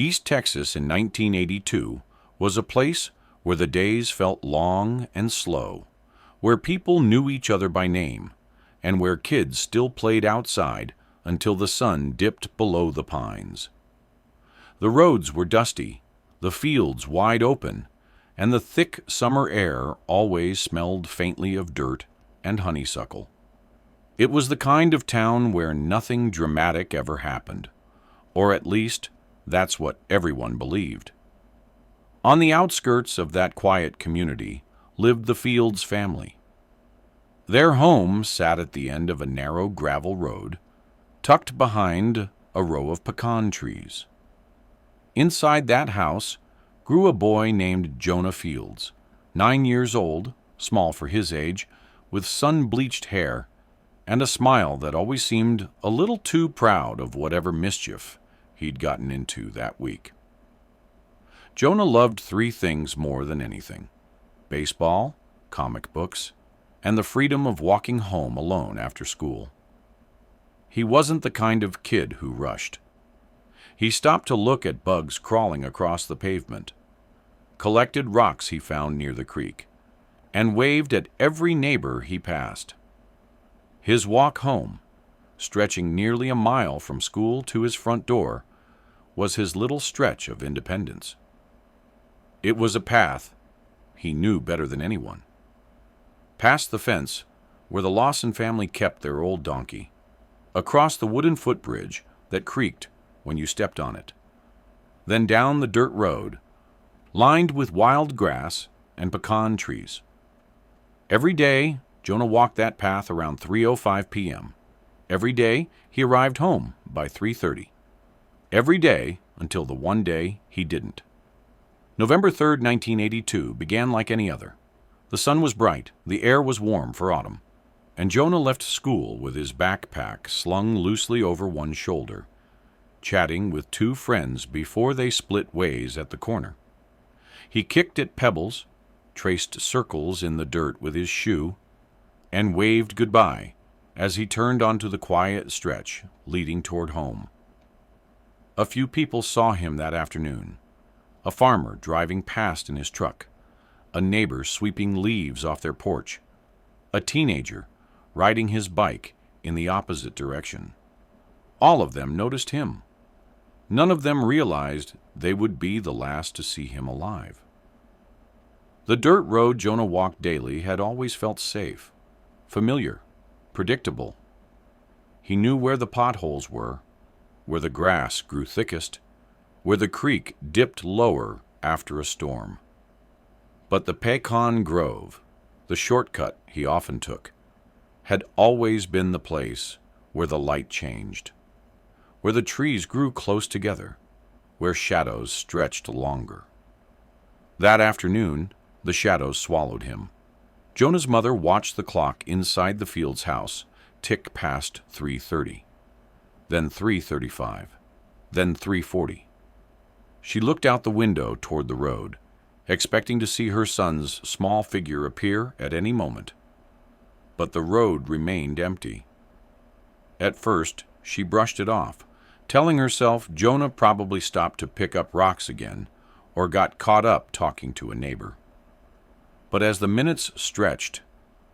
East Texas in 1982 was a place where the days felt long and slow, where people knew each other by name, and where kids still played outside until the sun dipped below the pines. The roads were dusty, the fields wide open, and the thick summer air always smelled faintly of dirt and honeysuckle. It was the kind of town where nothing dramatic ever happened, or at least that's what everyone believed. On the outskirts of that quiet community lived the Fields family. Their home sat at the end of a narrow gravel road, tucked behind a row of pecan trees. Inside that house grew a boy named Jonah Fields, 9 years old, small for his age, with sun-bleached hair and a smile that always seemed a little too proud of whatever mischief he'd gotten into that week. Jonah loved 3 things more than anything: baseball, comic books, and the freedom of walking home alone after school. He wasn't the kind of kid who rushed. He stopped to look at bugs crawling across the pavement, collected rocks he found near the creek, and waved at every neighbor he passed. His walk home, stretching nearly a mile from school to his front door, was his little stretch of independence. It was a path he knew better than anyone. Past the fence, where the Lawson family kept their old donkey, across the wooden footbridge that creaked when you stepped on it, then down the dirt road, lined with wild grass and pecan trees. Every day, Jonah walked that path around 3:05 p.m. Every day, he arrived home by 3:30. Every day until the one day he didn't. November 3rd, 1982 began like any other. The sun was bright, the air was warm for autumn, and Jonah left school with his backpack slung loosely over one shoulder, chatting with 2 friends before they split ways at the corner. He kicked at pebbles, traced circles in the dirt with his shoe, and waved goodbye as he turned onto the quiet stretch leading toward home. A few people saw him that afternoon: a farmer driving past in his truck, a neighbor sweeping leaves off their porch, a teenager riding his bike in the opposite direction. All of them noticed him. None of them realized they would be the last to see him alive. The dirt road Jonah walked daily had always felt safe, familiar, predictable. He knew where the potholes were, where the grass grew thickest, where the creek dipped lower after a storm. But the pecan grove, the shortcut he often took, had always been the place where the light changed, where the trees grew close together, where shadows stretched longer. That afternoon, the shadows swallowed him. Jonah's mother watched the clock inside the Fields' house tick past 3:30, then 3:35, then 3:40. She looked out the window toward the road, expecting to see her son's small figure appear at any moment. But the road remained empty. At first, she brushed it off, telling herself Jonah probably stopped to pick up rocks again or got caught up talking to a neighbor. But as the minutes stretched,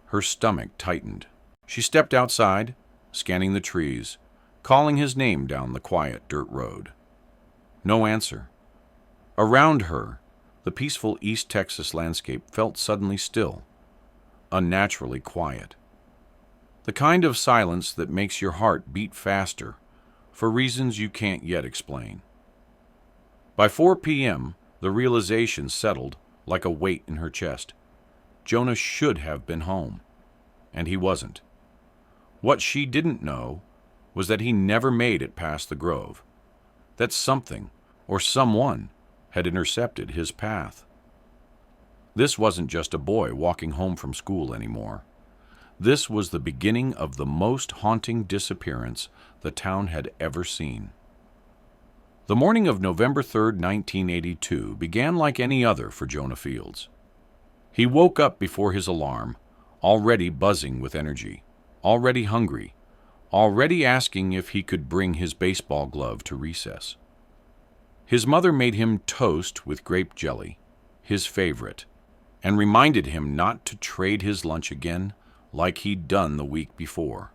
her stomach tightened. She stepped outside, scanning the trees, calling his name down the quiet dirt road. No answer. Around her, the peaceful East Texas landscape felt suddenly still, unnaturally quiet. The kind of silence that makes your heart beat faster for reasons you can't yet explain. By 4 p.m., the realization settled like a weight in her chest. Jonah should have been home, and he wasn't. What she didn't know was that he never made it past the grove, that something or someone had intercepted his path. This wasn't just a boy walking home from school anymore. This was the beginning of the most haunting disappearance the town had ever seen. The morning of November 3rd, 1982 began like any other for Jonah Fields. He woke up before his alarm, already buzzing with energy, already hungry, already asking if he could bring his baseball glove to recess. His mother made him toast with grape jelly, his favorite, and reminded him not to trade his lunch again like he'd done the week before.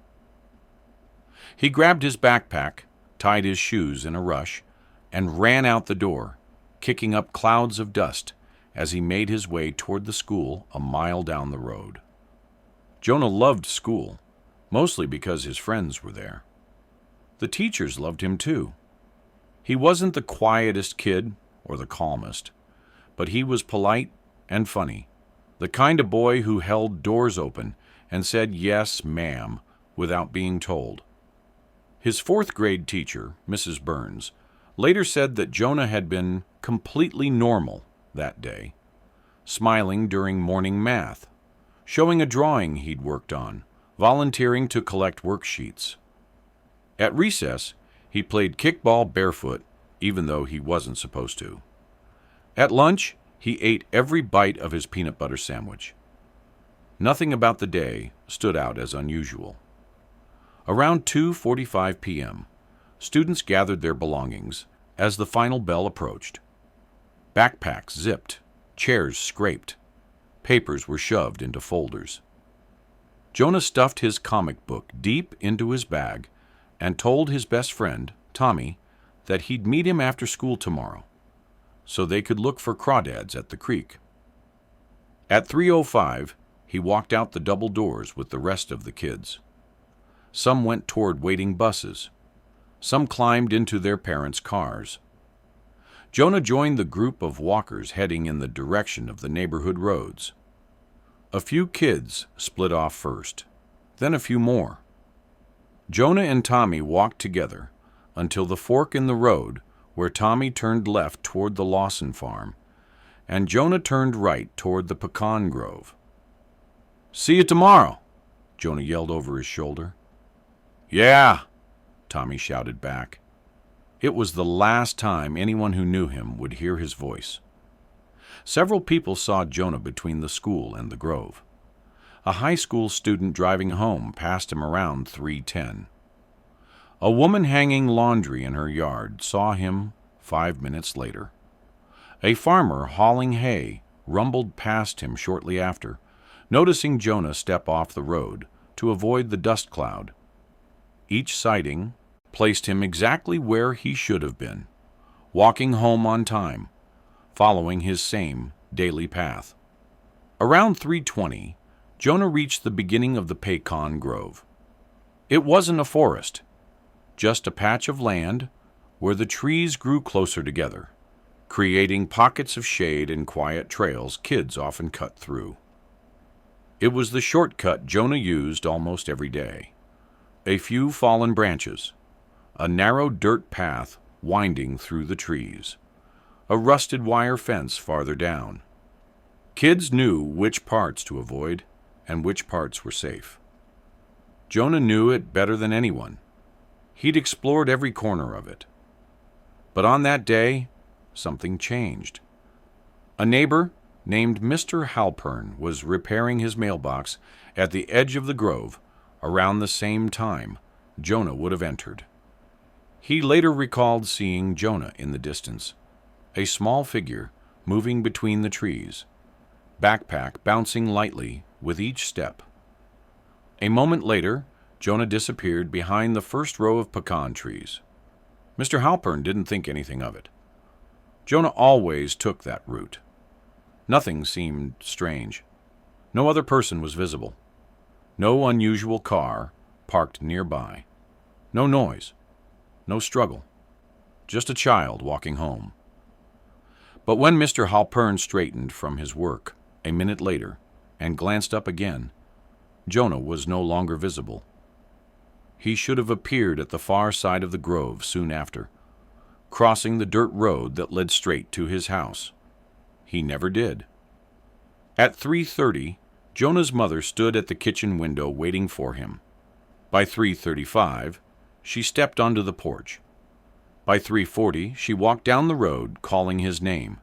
He grabbed his backpack, tied his shoes in a rush, and ran out the door, kicking up clouds of dust as he made his way toward the school a mile down the road. Jonah loved school, mostly because his friends were there. The teachers loved him too. He wasn't the quietest kid or the calmest, but he was polite and funny, the kind of boy who held doors open and said yes, ma'am, without being told. His fourth-grade teacher, Mrs. Burns, later said that Jonah had been completely normal that day, smiling during morning math, showing a drawing he'd worked on, volunteering to collect worksheets. At recess, he played kickball barefoot, even though he wasn't supposed to. At lunch, he ate every bite of his peanut butter sandwich. Nothing about the day stood out as unusual. Around 2:45 p.m., students gathered their belongings as the final bell approached. Backpacks zipped, chairs scraped, papers were shoved into folders. Jonah stuffed his comic book deep into his bag and told his best friend, Tommy, that he'd meet him after school tomorrow, so they could look for crawdads at the creek. At 3:05, he walked out the double doors with the rest of the kids. Some went toward waiting buses. Some climbed into their parents' cars. Jonah joined the group of walkers heading in the direction of the neighborhood roads. A few kids split off first, then a few more. Jonah and Tommy walked together until the fork in the road where Tommy turned left toward the Lawson farm, and Jonah turned right toward the pecan grove. "See you tomorrow," Jonah yelled over his shoulder. "Yeah," Tommy shouted back. It was the last time anyone who knew him would hear his voice. Several people saw Jonah between the school and the grove. A high school student driving home passed him around 3:10. A woman hanging laundry in her yard saw him 5 minutes later. A farmer hauling hay rumbled past him shortly after, noticing Jonah step off the road to avoid the dust cloud. Each sighting placed him exactly where he should have been, walking home on time, following his same daily path. Around 3:20, Jonah reached the beginning of the pecan grove. It wasn't a forest, just a patch of land where the trees grew closer together, creating pockets of shade and quiet trails kids often cut through. It was the shortcut Jonah used almost every day. A few fallen branches, a narrow dirt path winding through the trees, a rusted wire fence farther down. Kids knew which parts to avoid and which parts were safe. Jonah knew it better than anyone. He'd explored every corner of it. But on that day, something changed. A neighbor named Mr. Halpern was repairing his mailbox at the edge of the grove around the same time Jonah would have entered. He later recalled seeing Jonah in the distance, a small figure moving between the trees, backpack bouncing lightly with each step. A moment later, Jonah disappeared behind the first row of pecan trees. Mr. Halpern didn't think anything of it. Jonah always took that route. Nothing seemed strange. No other person was visible. No unusual car parked nearby. No noise. No struggle. Just a child walking home. But when Mr. Halpern straightened from his work a minute later and glanced up again, Jonah was no longer visible. He should have appeared at the far side of the grove soon after, crossing the dirt road that led straight to his house. He never did. At 3:30, Jonah's mother stood at the kitchen window waiting for him. By 3:35, she stepped onto the porch. By 3:40, she walked down the road calling his name.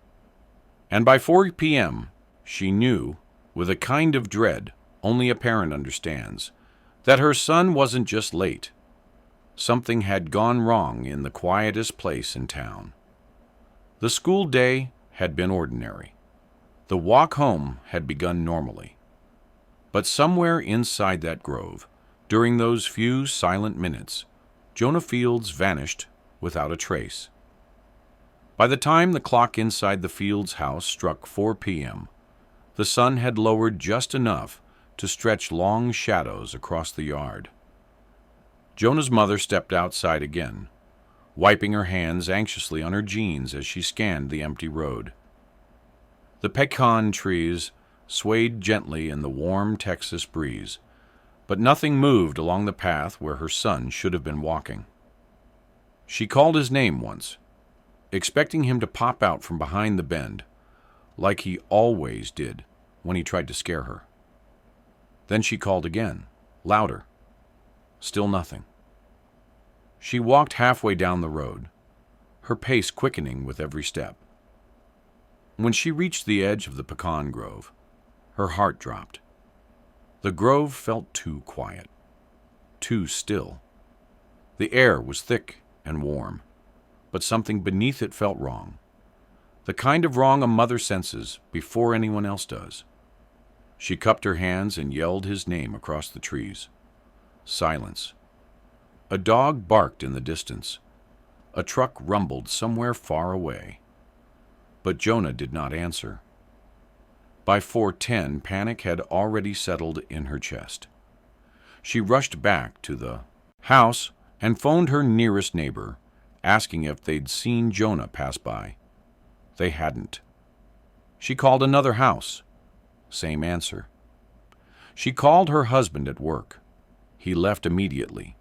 And by 4 p.m., she knew, with a kind of dread only a parent understands, that her son wasn't just late. Something had gone wrong in the quietest place in town. The school day had been ordinary. The walk home had begun normally. But somewhere inside that grove, during those few silent minutes, Jonah Fields vanished without a trace. By the time the clock inside the Fields house struck 4 p.m., the sun had lowered just enough to stretch long shadows across the yard. Jonah's mother stepped outside again, wiping her hands anxiously on her jeans as she scanned the empty road. The pecan trees swayed gently in the warm Texas breeze, but nothing moved along the path where her son should have been walking. She called his name once, expecting him to pop out from behind the bend, like he always did when he tried to scare her. Then she called again, louder. Still nothing. She walked halfway down the road, her pace quickening with every step. When she reached the edge of the pecan grove, her heart dropped. The grove felt too quiet, too still. The air was thick and warm, but something beneath it felt wrong. The kind of wrong a mother senses before anyone else does. She cupped her hands and yelled his name across the trees. Silence. A dog barked in the distance. A truck rumbled somewhere far away. But Jonah did not answer. By 4:10, panic had already settled in her chest. She rushed back to the house and phoned her nearest neighbor, asking if they'd seen Jonah pass by. They hadn't. She called another house. Same answer. She called her husband at work. He left immediately.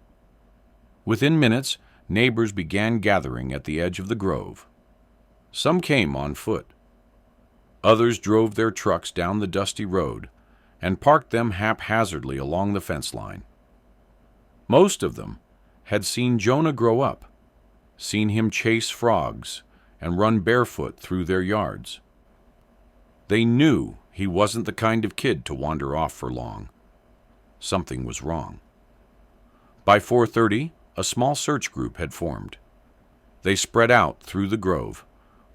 Within minutes, neighbors began gathering at the edge of the grove. Some came on foot. Others drove their trucks down the dusty road and parked them haphazardly along the fence line. Most of them had seen Jonah grow up, seen him chase frogs and run barefoot through their yards. They knew he wasn't the kind of kid to wander off for long. Something was wrong. By 4:30, a small search group had formed. They spread out through the grove,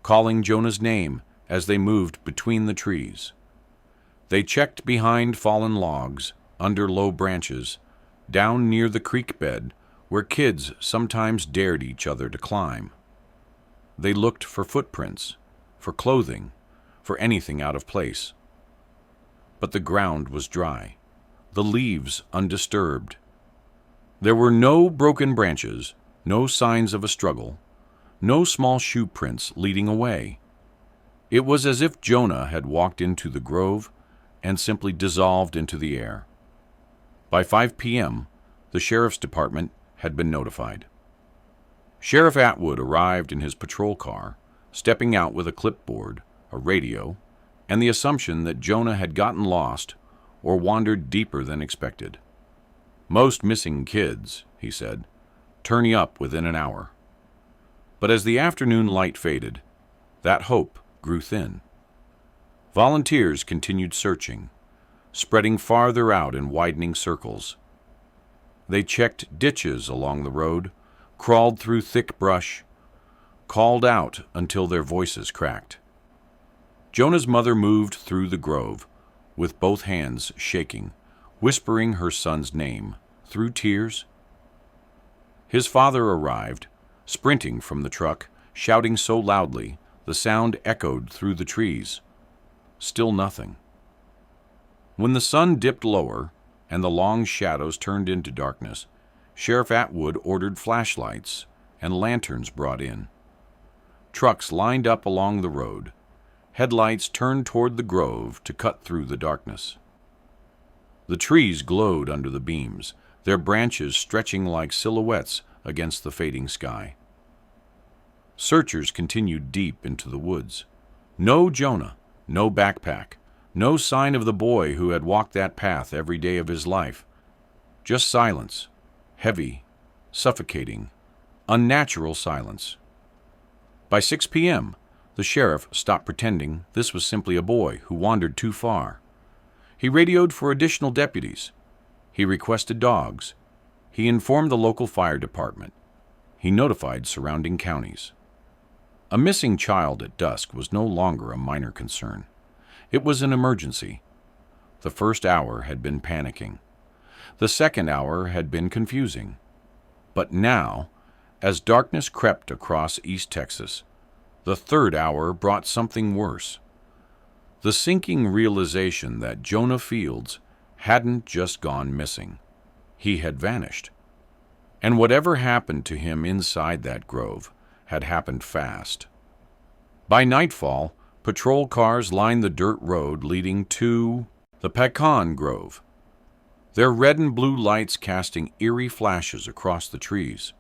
calling Jonah's name as they moved between the trees. They checked behind fallen logs, under low branches, down near the creek bed where kids sometimes dared each other to climb. They looked for footprints, for clothing, for anything out of place. But the ground was dry, the leaves undisturbed. There were no broken branches, no signs of a struggle, no small shoe prints leading away. It was as if Jonah had walked into the grove and simply dissolved into the air. By 5 p.m., the sheriff's department had been notified. Sheriff Atwood arrived in his patrol car, stepping out with a clipboard, a radio, and the assumption that Jonah had gotten lost or wandered deeper than expected. Most missing kids, he said, turning up within an hour. But as the afternoon light faded, that hope grew thin. Volunteers continued searching, spreading farther out in widening circles. They checked ditches along the road, crawled through thick brush, called out until their voices cracked. Jonah's mother moved through the grove, with both hands shaking, whispering her son's name through tears. His father arrived, sprinting from the truck, shouting so loudly the sound echoed through the trees. Still nothing. When the sun dipped lower and the long shadows turned into darkness, Sheriff Atwood ordered flashlights and lanterns brought in. Trucks lined up along the road, headlights turned toward the grove to cut through the darkness. The trees glowed under the beams, their branches stretching like silhouettes against the fading sky. Searchers continued deep into the woods. No Jonah, no backpack, no sign of the boy who had walked that path every day of his life. Just silence, heavy, suffocating, unnatural silence. By 6 p.m., the sheriff stopped pretending this was simply a boy who wandered too far. He radioed for additional deputies. He requested dogs. He informed the local fire department. He notified surrounding counties. A missing child at dusk was no longer a minor concern. It was an emergency. The first hour had been panicking. The second hour had been confusing. But now, as darkness crept across East Texas, the third hour brought something worse. The sinking realization that Jonah Fields hadn't just gone missing. He had vanished. And whatever happened to him inside that grove had happened fast. By nightfall, patrol cars lined the dirt road leading to the pecan grove, their red and blue lights casting eerie flashes across the trees.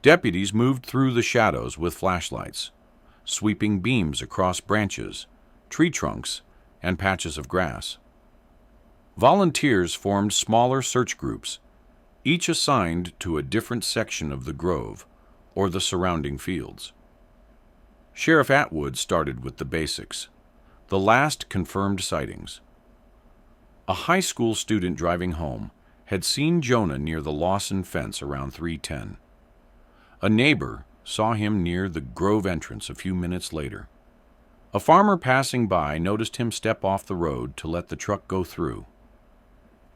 Deputies moved through the shadows with flashlights, sweeping beams across branches, tree trunks, and patches of grass. Volunteers formed smaller search groups, each assigned to a different section of the grove or the surrounding fields. Sheriff Atwood started with the basics, the last confirmed sightings. A high school student driving home had seen Jonah near the Lawson fence around 3:10. A neighbor saw him near the grove entrance a few minutes later. A farmer passing by noticed him step off the road to let the truck go through.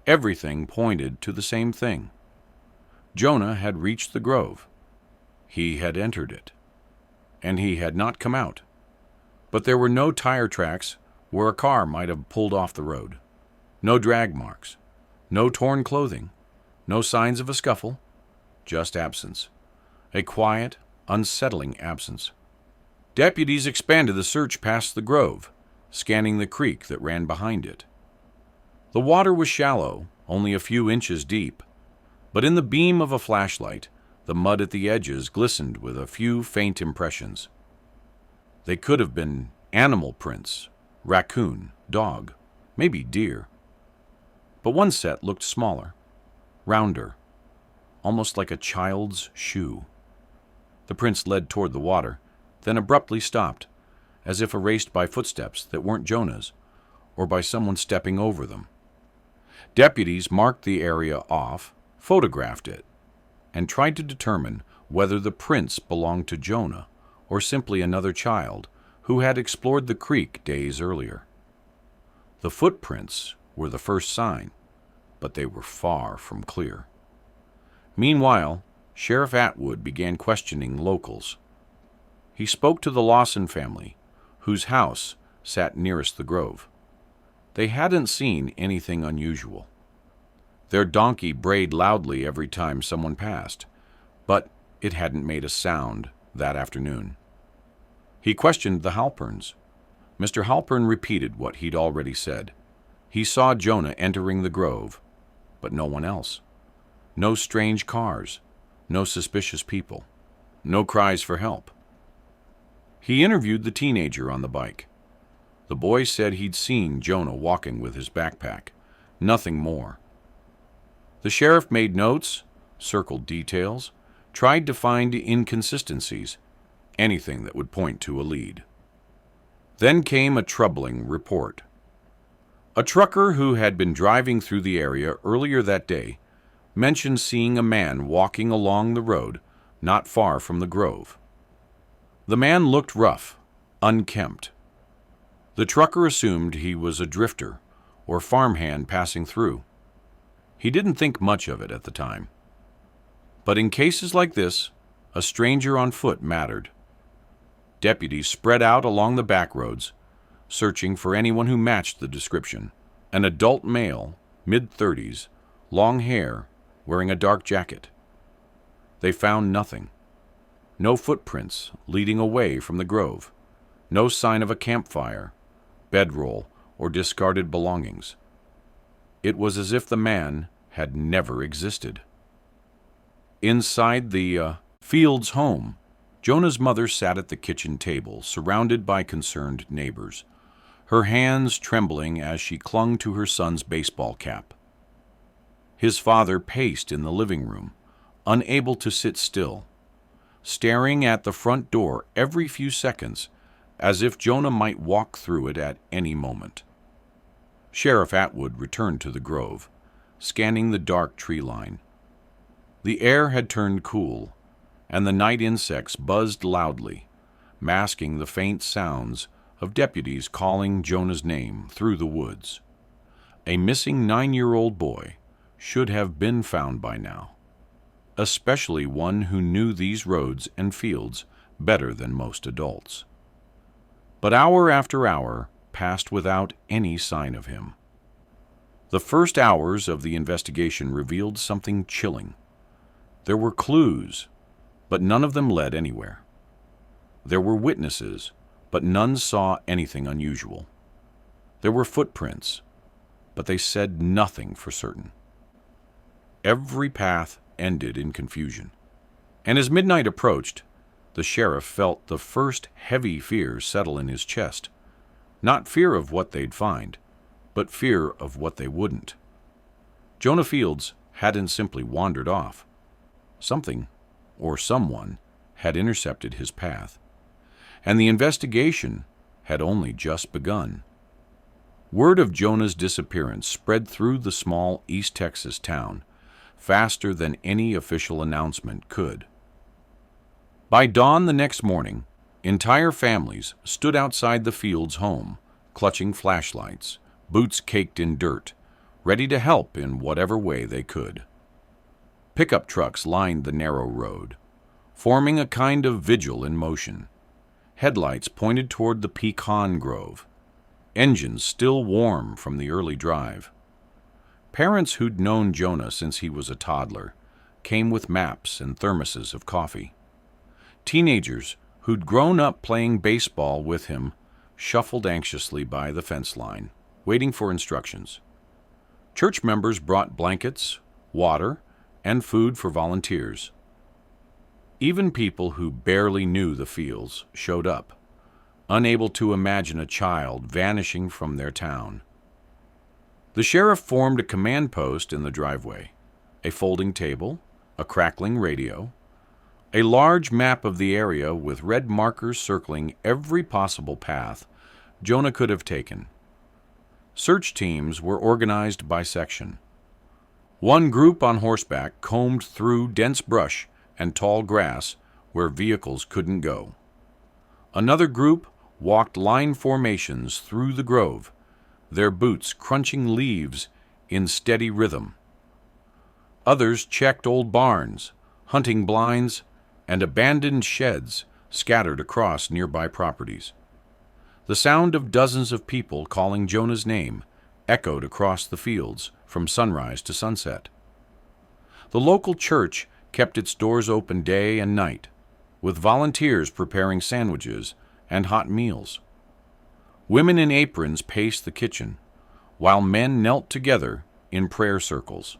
Everything pointed to the same thing. Jonah had reached the grove. He had entered it. And he had not come out. But there were no tire tracks where a car might have pulled off the road. No drag marks. No torn clothing. No signs of a scuffle. Just absence. A quiet, unsettling absence. Deputies expanded the search past the grove, scanning the creek that ran behind it. The water was shallow, only a few inches deep, but in the beam of a flashlight, the mud at the edges glistened with a few faint impressions. They could have been animal prints, raccoon, dog, maybe deer. But one set looked smaller, rounder, almost like a child's shoe. The prints led toward the water, then abruptly stopped, as if erased by footsteps that weren't Jonah's, or by someone stepping over them. Deputies marked the area off, photographed it, and tried to determine whether the prints belonged to Jonah or simply another child who had explored the creek days earlier. The footprints were the first sign, but they were far from clear. Meanwhile, Sheriff Atwood began questioning locals. He spoke to the Lawson family, whose house sat nearest the grove. They hadn't seen anything unusual. Their donkey brayed loudly every time someone passed, but it hadn't made a sound that afternoon. He questioned the Halperns. Mr. Halpern repeated what he'd already said. He saw Jonah entering the grove, but no one else. No strange cars, no suspicious people, no cries for help. He interviewed the teenager on the bike. The boy said he'd seen Jonah walking with his backpack, nothing more. The sheriff made notes, circled details, tried to find inconsistencies, anything that would point to a lead. Then came a troubling report. A trucker who had been driving through the area earlier that day mentioned seeing a man walking along the road not far from the grove. The man looked rough, unkempt. The trucker assumed he was a drifter or farmhand passing through. He didn't think much of it at the time. But in cases like this, a stranger on foot mattered. Deputies spread out along the back roads, searching for anyone who matched the description. An adult male, mid-30s, long hair, wearing a dark jacket. They found nothing. No footprints leading away from the grove. No sign of a campfire, bedroll, or discarded belongings. It was as if the man had never existed. Inside the Fields home, Jonah's mother sat at the kitchen table, surrounded by concerned neighbors, her hands trembling as she clung to her son's baseball cap. His father paced in the living room, unable to sit still, staring at the front door every few seconds as if Jonah might walk through it at any moment. Sheriff Atwood returned to the grove, scanning the dark tree line. The air had turned cool, and the night insects buzzed loudly, masking the faint sounds of deputies calling Jonah's name through the woods. A missing 9-year-old boy should have been found by now, especially one who knew these roads and fields better than most adults. But hour after hour passed without any sign of him. The first hours of the investigation revealed something chilling. There were clues, but none of them led anywhere. There were witnesses, but none saw anything unusual. There were footprints, but they said nothing for certain. Every path ended in confusion, and as midnight approached, the sheriff felt the first heavy fear settle in his chest. Not fear of what they'd find, but fear of what they wouldn't. Jonah Fields hadn't simply wandered off. Something, or someone, had intercepted his path, and the investigation had only just begun. Word of Jonah's disappearance spread through the small East Texas town faster than any official announcement could. By dawn the next morning, entire families stood outside the Fields' home, clutching flashlights, boots caked in dirt, ready to help in whatever way they could. Pickup trucks lined the narrow road, forming a kind of vigil in motion. Headlights pointed toward the pecan grove, engines still warm from the early drive. Parents who'd known Jonah since he was a toddler came with maps and thermoses of coffee. Teenagers who'd grown up playing baseball with him shuffled anxiously by the fence line, waiting for instructions. Church members brought blankets, water, and food for volunteers. Even people who barely knew the Fields showed up, unable to imagine a child vanishing from their town. The sheriff formed a command post in the driveway, a folding table, a crackling radio, a large map of the area with red markers circling every possible path Jonah could have taken. Search teams were organized by section. One group on horseback combed through dense brush and tall grass where vehicles couldn't go. Another group walked line formations through the grove, their boots crunching leaves in steady rhythm. Others checked old barns, hunting blinds, and abandoned sheds scattered across nearby properties. The sound of dozens of people calling Jonah's name echoed across the fields from sunrise to sunset. The local church kept its doors open day and night, with volunteers preparing sandwiches and hot meals. Women in aprons paced the kitchen, while men knelt together in prayer circles.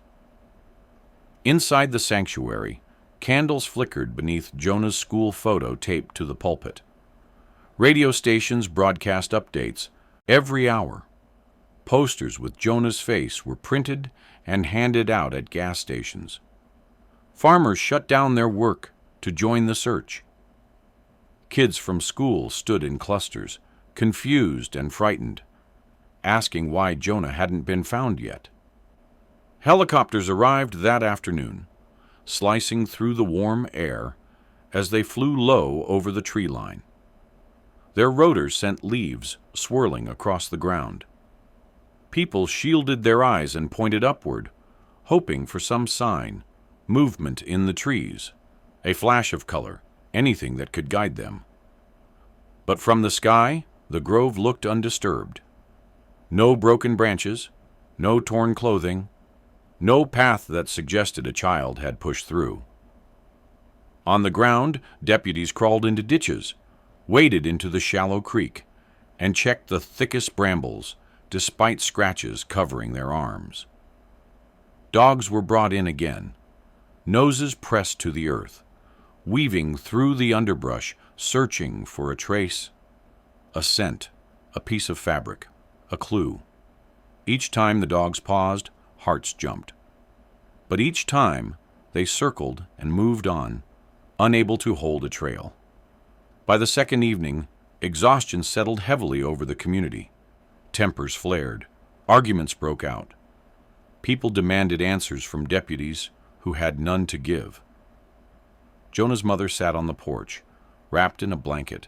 Inside the sanctuary, candles flickered beneath Jonah's school photo taped to the pulpit. Radio stations broadcast updates every hour. Posters with Jonah's face were printed and handed out at gas stations. Farmers shut down their work to join the search. Kids from school stood in clusters, confused and frightened, asking why Jonah hadn't been found yet. Helicopters arrived that afternoon, slicing through the warm air as they flew low over the tree line. Their rotors sent leaves swirling across the ground. People shielded their eyes and pointed upward, hoping for some sign, movement in the trees, a flash of color, anything that could guide them. But from the sky, the grove looked undisturbed. No broken branches, no torn clothing, no path that suggested a child had pushed through. On the ground, deputies crawled into ditches, waded into the shallow creek, and checked the thickest brambles, despite scratches covering their arms. Dogs were brought in again, noses pressed to the earth, weaving through the underbrush, searching for a trace, a scent, a piece of fabric, a clue. Each time the dogs paused, hearts jumped. But each time they circled and moved on, unable to hold a trail. By the second evening, exhaustion settled heavily over the community. Tempers flared. Arguments broke out. People demanded answers from deputies who had none to give. Jonah's mother sat on the porch, wrapped in a blanket,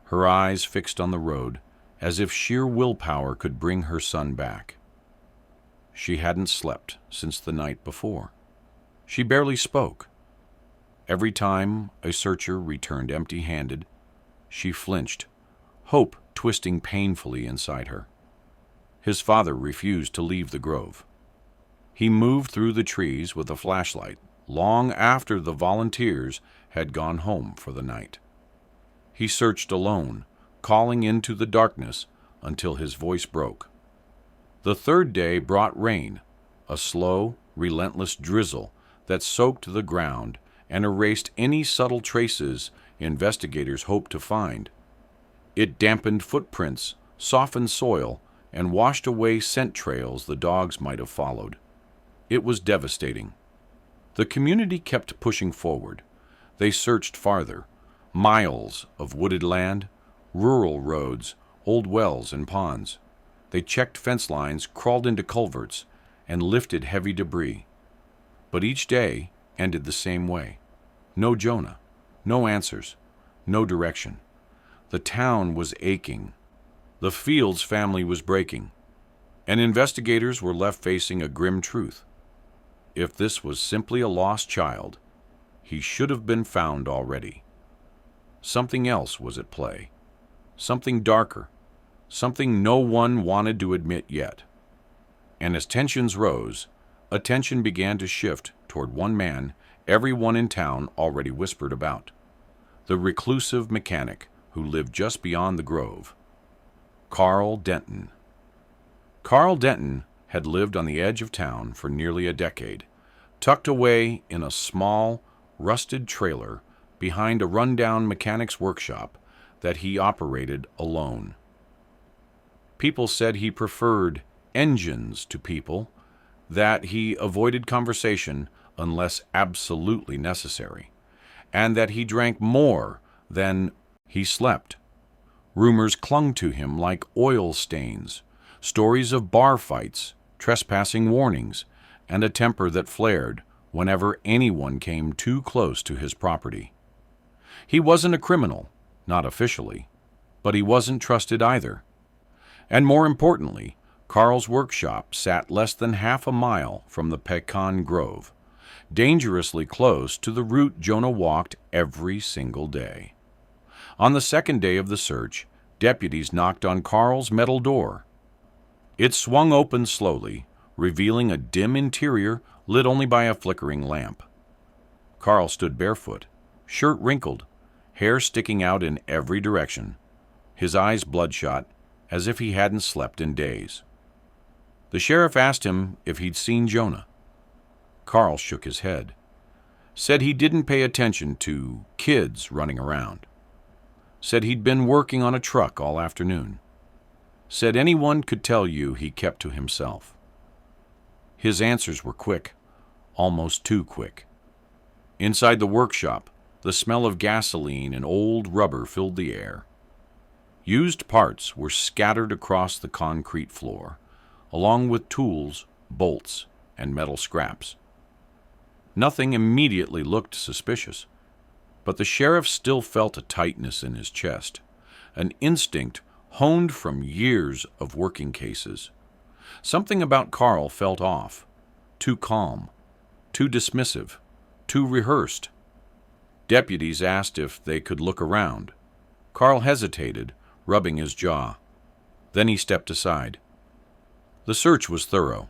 her eyes fixed on the road, as if sheer willpower could bring her son back. She hadn't slept since the night before. She barely spoke. Every time a searcher returned empty-handed, she flinched, hope twisting painfully inside her. His father refused to leave the grove. He moved through the trees with a flashlight long after the volunteers had gone home for the night. He searched alone, calling into the darkness until his voice broke. The third day brought rain, a slow, relentless drizzle that soaked the ground and erased any subtle traces investigators hoped to find. It dampened footprints, softened soil, and washed away scent trails the dogs might have followed. It was devastating. The community kept pushing forward. They searched farther, miles of wooded land, rural roads, old wells and ponds. They checked fence lines, crawled into culverts, and lifted heavy debris. But each day ended the same way. No Jonah, no answers, no direction. The town was aching. The Fields family was breaking. And investigators were left facing a grim truth. If this was simply a lost child, he should have been found already. Something else was at play. Something darker. Something no one wanted to admit yet. And as tensions rose, attention began to shift toward one man everyone in town already whispered about. The reclusive mechanic who lived just beyond the grove. Carl Denton. Carl Denton had lived on the edge of town for nearly a decade, tucked away in a small, rusted trailer behind a rundown mechanic's workshop that he operated alone. People said he preferred engines to people, that he avoided conversation unless absolutely necessary, and that he drank more than he slept. Rumors clung to him like oil stains, stories of bar fights, trespassing warnings, and a temper that flared whenever anyone came too close to his property. He wasn't a criminal, not officially, but he wasn't trusted either. And more importantly, Carl's workshop sat less than half a mile from the pecan grove, dangerously close to the route Jonah walked every single day. On the second day of the search, deputies knocked on Carl's metal door. It swung open slowly, revealing a dim interior lit only by a flickering lamp. Carl stood barefoot, shirt wrinkled, hair sticking out in every direction, his eyes bloodshot, as if he hadn't slept in days. The sheriff asked him if he'd seen Jonah. Carl shook his head, said he didn't pay attention to kids running around, said he'd been working on a truck all afternoon, said anyone could tell you he kept to himself. His answers were quick, almost too quick. Inside the workshop, the smell of gasoline and old rubber filled the air. Used parts were scattered across the concrete floor, along with tools, bolts, and metal scraps. Nothing immediately looked suspicious, but the sheriff still felt a tightness in his chest, an instinct honed from years of working cases. Something about Carl felt off, too calm, too dismissive, too rehearsed. Deputies asked if they could look around. Carl hesitated, rubbing his jaw. Then he stepped aside. The search was thorough.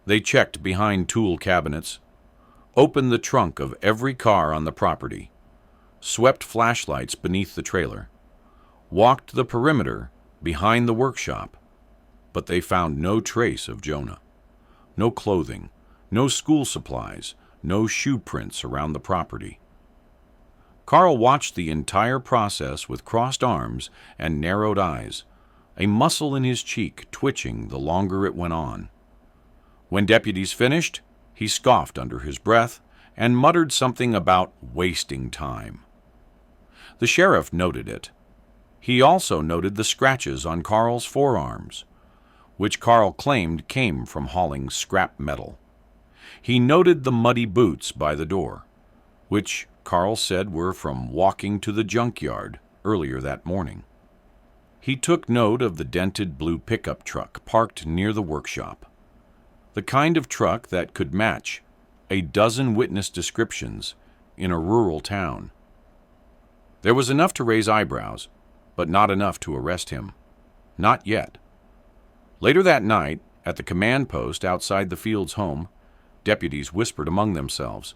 They checked behind tool cabinets, opened the trunk of every car on the property, swept flashlights beneath the trailer, walked the perimeter behind the workshop, but they found no trace of Jonah. No clothing, no school supplies, no shoe prints around the property. Carl watched the entire process with crossed arms and narrowed eyes, a muscle in his cheek twitching the longer it went on. When deputies finished, he scoffed under his breath and muttered something about wasting time. The sheriff noted it. He also noted the scratches on Carl's forearms, which Carl claimed came from hauling scrap metal. He noted the muddy boots by the door, which Carl said were from walking to the junkyard earlier that morning. He took note of the dented blue pickup truck parked near the workshop, the kind of truck that could match a dozen witness descriptions in a rural town. There was enough to raise eyebrows, but not enough to arrest him. Not yet. Later that night, at the command post outside the Fields' home, deputies whispered among themselves.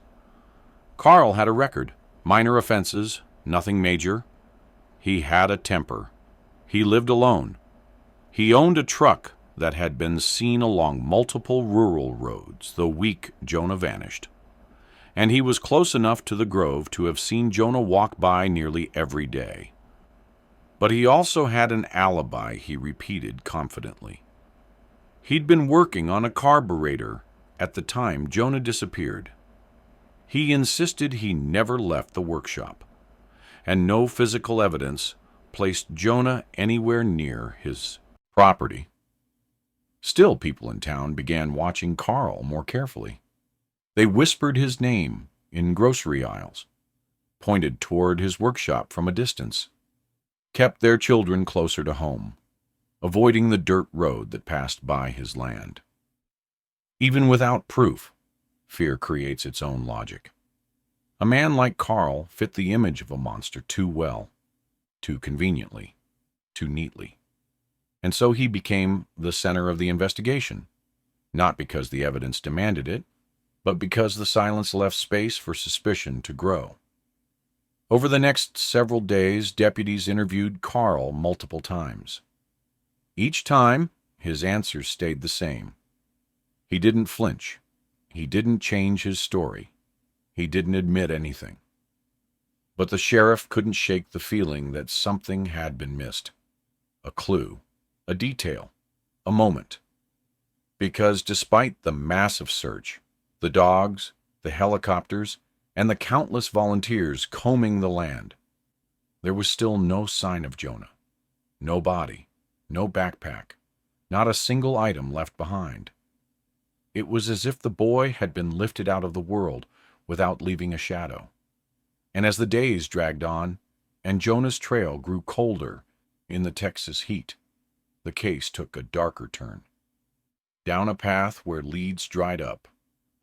Carl had a record. Minor offenses, nothing major. He had a temper. He lived alone. He owned a truck that had been seen along multiple rural roads the week Jonah vanished. And he was close enough to the grove to have seen Jonah walk by nearly every day. But he also had an alibi he repeated confidently. He'd been working on a carburetor at the time Jonah disappeared. He insisted he never left the workshop, and no physical evidence placed Jonah anywhere near his property. Still, people in town began watching Carl more carefully. They whispered his name in grocery aisles, pointed toward his workshop from a distance, kept their children closer to home, avoiding the dirt road that passed by his land. Even without proof, fear creates its own logic. A man like Carl fit the image of a monster too well, too conveniently, too neatly. And so he became the center of the investigation, not because the evidence demanded it, but because the silence left space for suspicion to grow. Over the next several days, deputies interviewed Carl multiple times. Each time, his answers stayed the same. He didn't flinch. He didn't change his story. He didn't admit anything. But the sheriff couldn't shake the feeling that something had been missed. A clue, a detail, a moment. Because despite the massive search, the dogs, the helicopters, and the countless volunteers combing the land, there was still no sign of Jonah. No body, no backpack, not a single item left behind. It was as if the boy had been lifted out of the world without leaving a shadow. And as the days dragged on, and Jonah's trail grew colder in the Texas heat, the case took a darker turn. Down a path where leads dried up,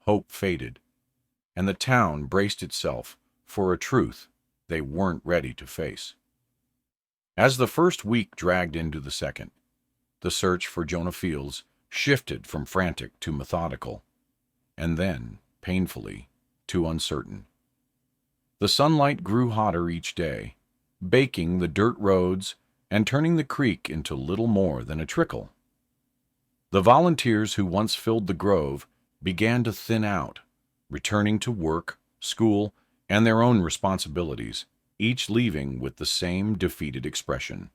hope faded, and the town braced itself for a truth they weren't ready to face. As the first week dragged into the second, the search for Jonah Fields shifted from frantic to methodical, and then, painfully, to uncertain. The sunlight grew hotter each day, baking the dirt roads and turning the creek into little more than a trickle. The volunteers who once filled the grove began to thin out, returning to work, school, and their own responsibilities, each leaving with the same defeated expression.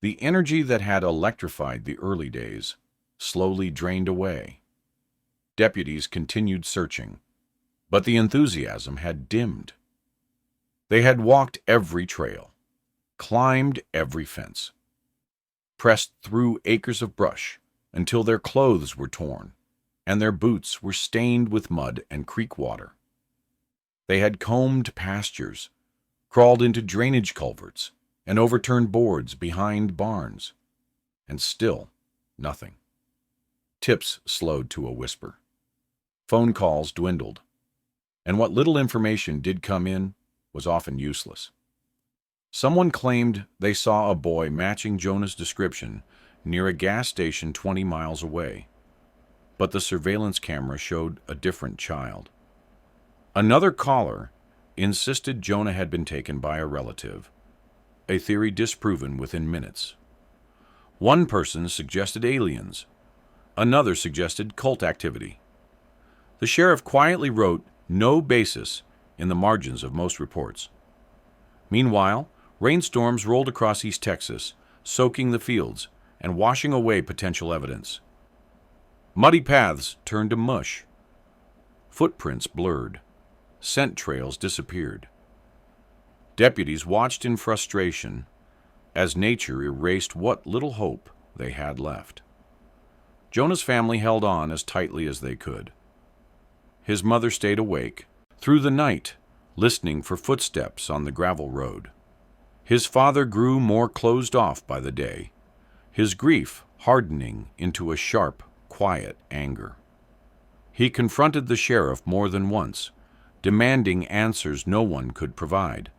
The energy that had electrified the early days slowly drained away. Deputies continued searching, but the enthusiasm had dimmed. They had walked every trail, climbed every fence, pressed through acres of brush until their clothes were torn and their boots were stained with mud and creek water. They had combed pastures, crawled into drainage culverts, and overturned boards behind barns, and still nothing. Tips slowed to a whisper. Phone calls dwindled, and what little information did come in was often useless. Someone claimed they saw a boy matching Jonah's description near a gas station 20 miles away, but the surveillance camera showed a different child. Another caller insisted Jonah had been taken by a relative, a theory disproven within minutes. One person suggested aliens. Another suggested cult activity. The sheriff quietly wrote no basis in the margins of most reports. Meanwhile, rainstorms rolled across East Texas, soaking the fields and washing away potential evidence. Muddy paths turned to mush. Footprints blurred. Scent trails disappeared. Deputies watched in frustration as nature erased what little hope they had left. Jonah's family held on as tightly as they could. His mother stayed awake through the night, listening for footsteps on the gravel road. His father grew more closed off by the day, his grief hardening into a sharp, quiet anger. He confronted the sheriff more than once, demanding answers no one could provide.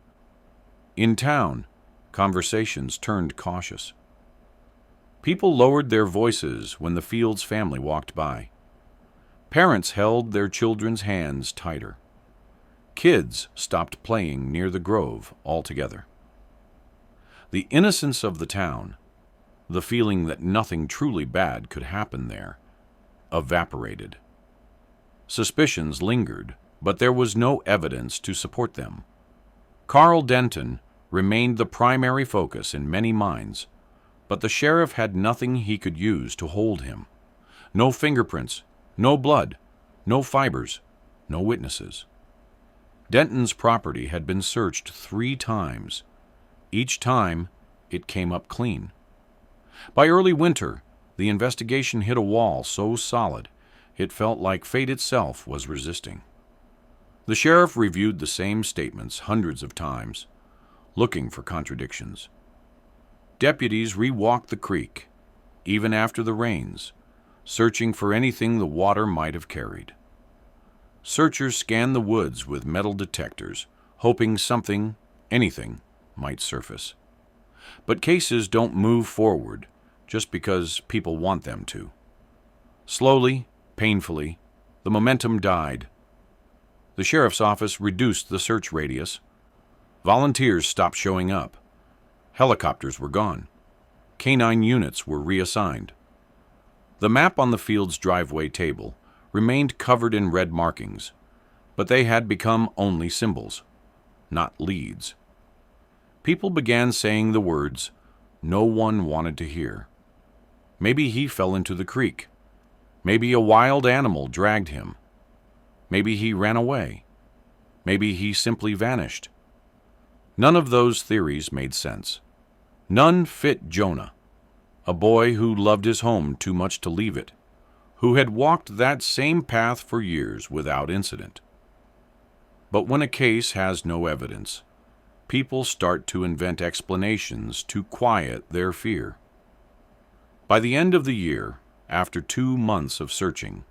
In town, conversations turned cautious. People lowered their voices when the Fields family walked by. Parents held their children's hands tighter. Kids stopped playing near the grove altogether. The innocence of the town, the feeling that nothing truly bad could happen there, evaporated. Suspicions lingered, but there was no evidence to support them. Carl Denton remained the primary focus in many minds, but the sheriff had nothing he could use to hold him. No fingerprints, no blood, no fibers, no witnesses. Denton's property had been searched 3 times. Each time, it came up clean. By early winter, the investigation hit a wall so solid, it felt like fate itself was resisting. The sheriff reviewed the same statements hundreds of times, looking for contradictions. Deputies re-walked the creek, even after the rains, searching for anything the water might have carried. Searchers scanned the woods with metal detectors, hoping something, anything, might surface. But cases don't move forward just because people want them to. Slowly, painfully, the momentum died. The sheriff's office reduced the search radius. Volunteers stopped showing up. Helicopters were gone. Canine units were reassigned. The map on the Fields' driveway table remained covered in red markings, but they had become only symbols, not leads. People began saying the words no one wanted to hear. Maybe he fell into the creek. Maybe a wild animal dragged him. Maybe he ran away. Maybe he simply vanished. None of those theories made sense. None fit Jonah, a boy who loved his home too much to leave it, who had walked that same path for years without incident. But when a case has no evidence, people start to invent explanations to quiet their fear. By the end of the year, after 2 months of searching,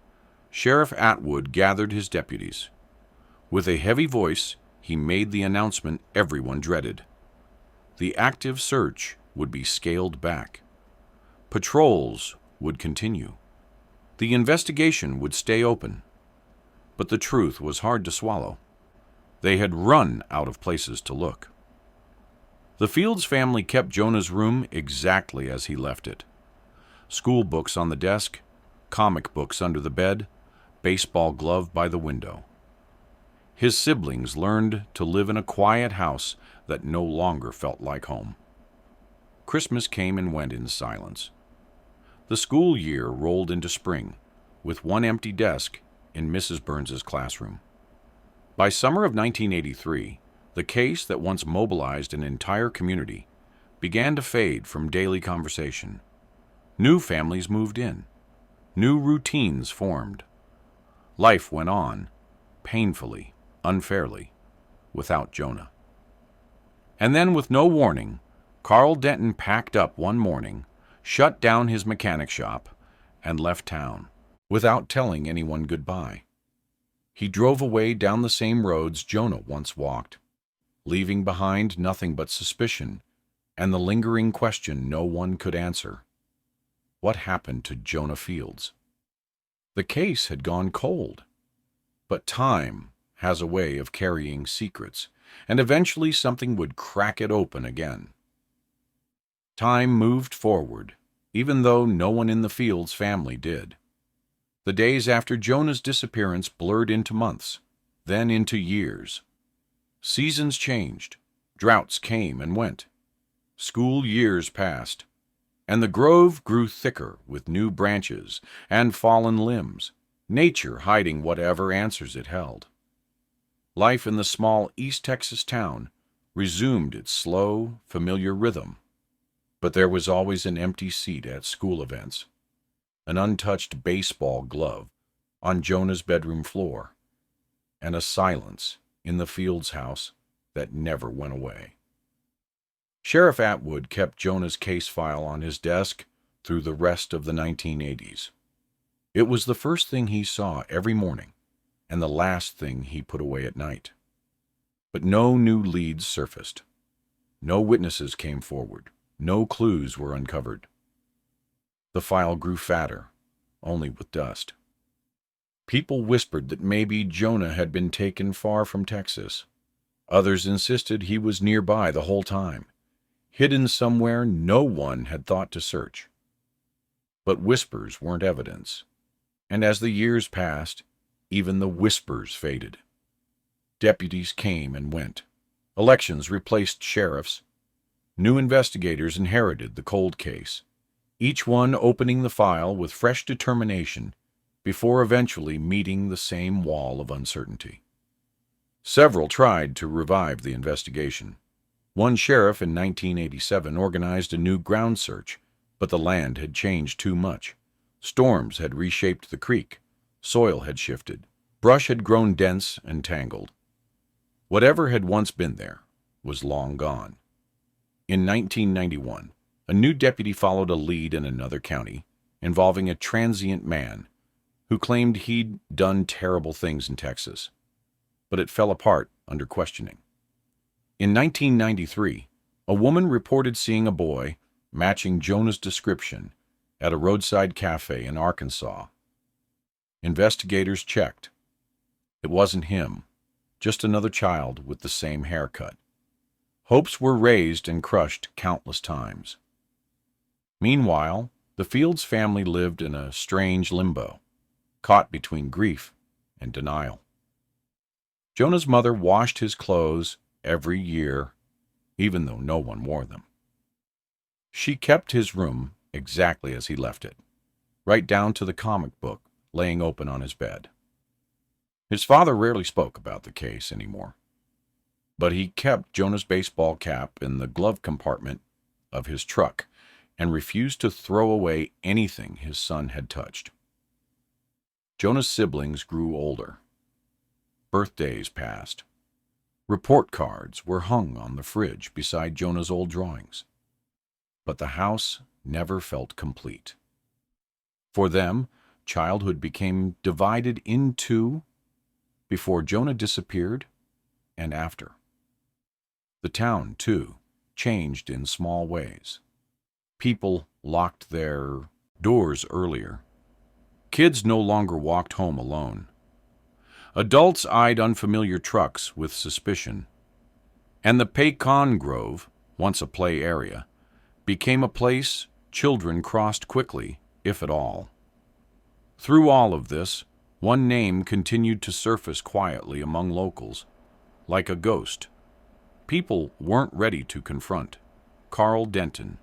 Sheriff Atwood gathered his deputies. With a heavy voice, he made the announcement everyone dreaded. The active search would be scaled back. Patrols would continue. The investigation would stay open. But the truth was hard to swallow. They had run out of places to look. The Fields family kept Jonah's room exactly as he left it. School books on the desk, comic books under the bed, baseball glove by the window. His siblings learned to live in a quiet house that no longer felt like home. Christmas came and went in silence. The school year rolled into spring, with one empty desk in Mrs. Burns's classroom. By summer of 1983, the case that once mobilized an entire community began to fade from daily conversation. New families moved in. New routines formed. Life went on, painfully, unfairly, without Jonah. And then, with no warning, Carl Denton packed up one morning, shut down his mechanic shop, and left town, without telling anyone goodbye. He drove away down the same roads Jonah once walked, leaving behind nothing but suspicion and the lingering question no one could answer. What happened to Jonah Fields? The case had gone cold, but time has a way of carrying secrets, and eventually something would crack it open again. Time moved forward, even though no one in the Fields family did. The days after Jonah's disappearance blurred into months, then into years. Seasons changed, droughts came and went. School years passed, and the grove grew thicker with new branches and fallen limbs, nature hiding whatever answers it held. Life in the small East Texas town resumed its slow, familiar rhythm. But there was always an empty seat at school events, an untouched baseball glove on Jonah's bedroom floor, and a silence in the Fields house that never went away. Sheriff Atwood kept Jonah's case file on his desk through the rest of the 1980s. It was the first thing he saw every morning and the last thing he put away at night. But no new leads surfaced. No witnesses came forward. No clues were uncovered. The file grew fatter, only with dust. People whispered that maybe Jonah had been taken far from Texas. Others insisted he was nearby the whole time, hidden somewhere no one had thought to search. But whispers weren't evidence, and as the years passed, even the whispers faded. Deputies came and went. Elections replaced sheriffs. New investigators inherited the cold case, each one opening the file with fresh determination before eventually meeting the same wall of uncertainty. Several tried to revive the investigation. One sheriff in 1987 organized a new ground search, but the land had changed too much. Storms had reshaped the creek, soil had shifted, brush had grown dense and tangled. Whatever had once been there was long gone. In 1991, a new deputy followed a lead in another county involving a transient man who claimed he'd done terrible things in Texas, but it fell apart under questioning. In 1993, a woman reported seeing a boy matching Jonah's description at a roadside cafe in Arkansas. Investigators checked. It wasn't him, just another child with the same haircut. Hopes were raised and crushed countless times. Meanwhile, the Fields family lived in a strange limbo, caught between grief and denial. Jonah's mother washed his clothes every year, even though no one wore them. She kept his room exactly as he left it, right down to the comic book laying open on his bed. His father rarely spoke about the case anymore, but he kept Jonah's baseball cap in the glove compartment of his truck and refused to throw away anything his son had touched. Jonah's siblings grew older. Birthdays passed. Report cards were hung on the fridge beside Jonah's old drawings. But the house never felt complete. For them, childhood became divided in two before Jonah disappeared and after. The town, too, changed in small ways. People locked their doors earlier. Kids no longer walked home alone. Adults eyed unfamiliar trucks with suspicion. And the Pecan Grove, once a play area, became a place children crossed quickly, if at all. Through all of this, one name continued to surface quietly among locals, like a ghost. People weren't ready to confront Carl Denton.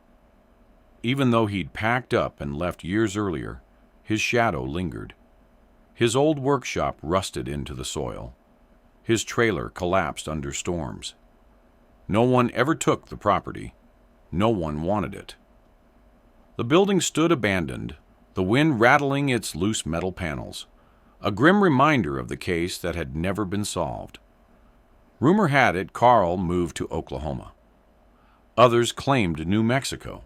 Even though he'd packed up and left years earlier, his shadow lingered. His old workshop rusted into the soil. His trailer collapsed under storms. No one ever took the property. No one wanted it. The building stood abandoned, the wind rattling its loose metal panels, a grim reminder of the case that had never been solved. Rumor had it Carl moved to Oklahoma. Others claimed New Mexico.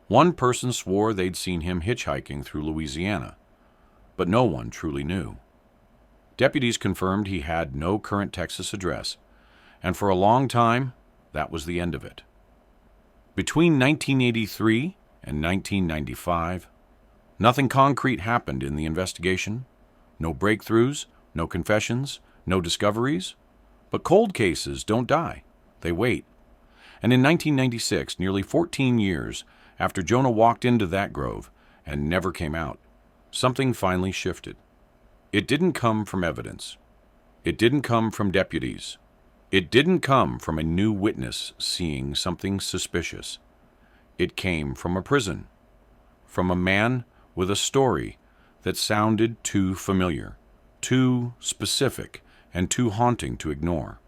One person swore they'd seen him hitchhiking through Louisiana, but no one truly knew. Deputies confirmed he had no current Texas address, and for a long time, that was the end of it. Between 1983 and 1995, nothing concrete happened in the investigation. No breakthroughs, no confessions, no discoveries. But cold cases don't die. They wait. And in 1996, nearly 14 years after Jonah walked into that grove and never came out, something finally shifted. It didn't come from evidence. It didn't come from deputies. It didn't come from a new witness seeing something suspicious. It came from a prison, from a man with a story that sounded too familiar, too specific, and too haunting to ignore.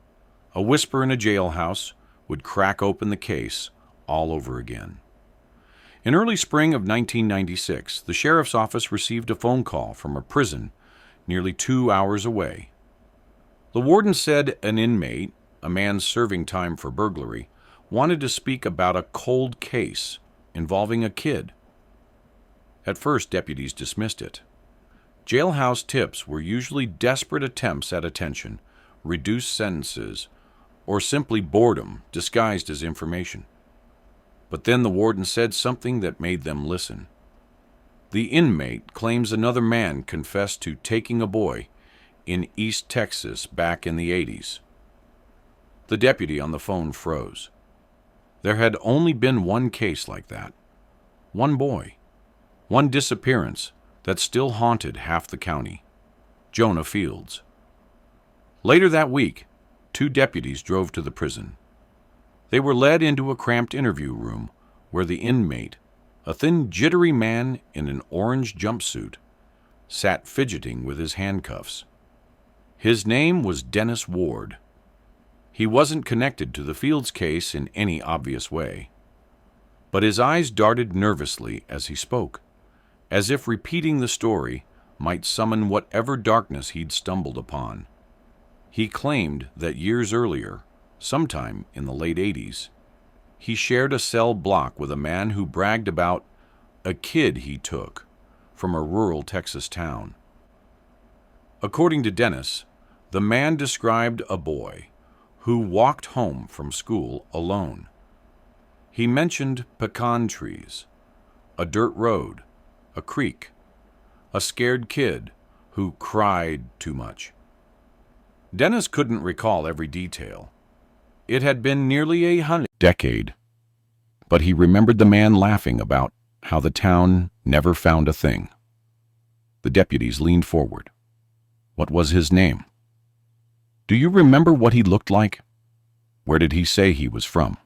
A whisper in a jailhouse would crack open the case all over again. In early spring of 1996, the sheriff's office received a phone call from a prison nearly 2 hours away. The warden said an inmate, a man serving time for burglary, wanted to speak about a cold case involving a kid. At first, deputies dismissed it. Jailhouse tips were usually desperate attempts at attention, reduced sentences, or simply boredom disguised as information. But then the warden said something that made them listen. The inmate claims another man confessed to taking a boy in East Texas back in the 80s. The deputy on the phone froze. There had only been one case like that. One boy. One disappearance that still haunted half the county. Jonah Fields. Later that week, 2 deputies drove to the prison. They were led into a cramped interview room where the inmate, a thin, jittery man in an orange jumpsuit, sat fidgeting with his handcuffs. His name was Dennis Ward. He wasn't connected to the Fields case in any obvious way, but his eyes darted nervously as he spoke, as if repeating the story might summon whatever darkness he'd stumbled upon. He claimed that years earlier, sometime in the late 80s, he shared a cell block with a man who bragged about a kid he took from a rural Texas town. According to Dennis, the man described a boy who walked home from school alone. He mentioned pecan trees, a dirt road, a creek, a scared kid who cried too much. Dennis couldn't recall every detail. It had been nearly a decade, but he remembered the man laughing about how the town never found a thing. The deputies leaned forward. What was his name? Do you remember what he looked like? Where did he say he was from?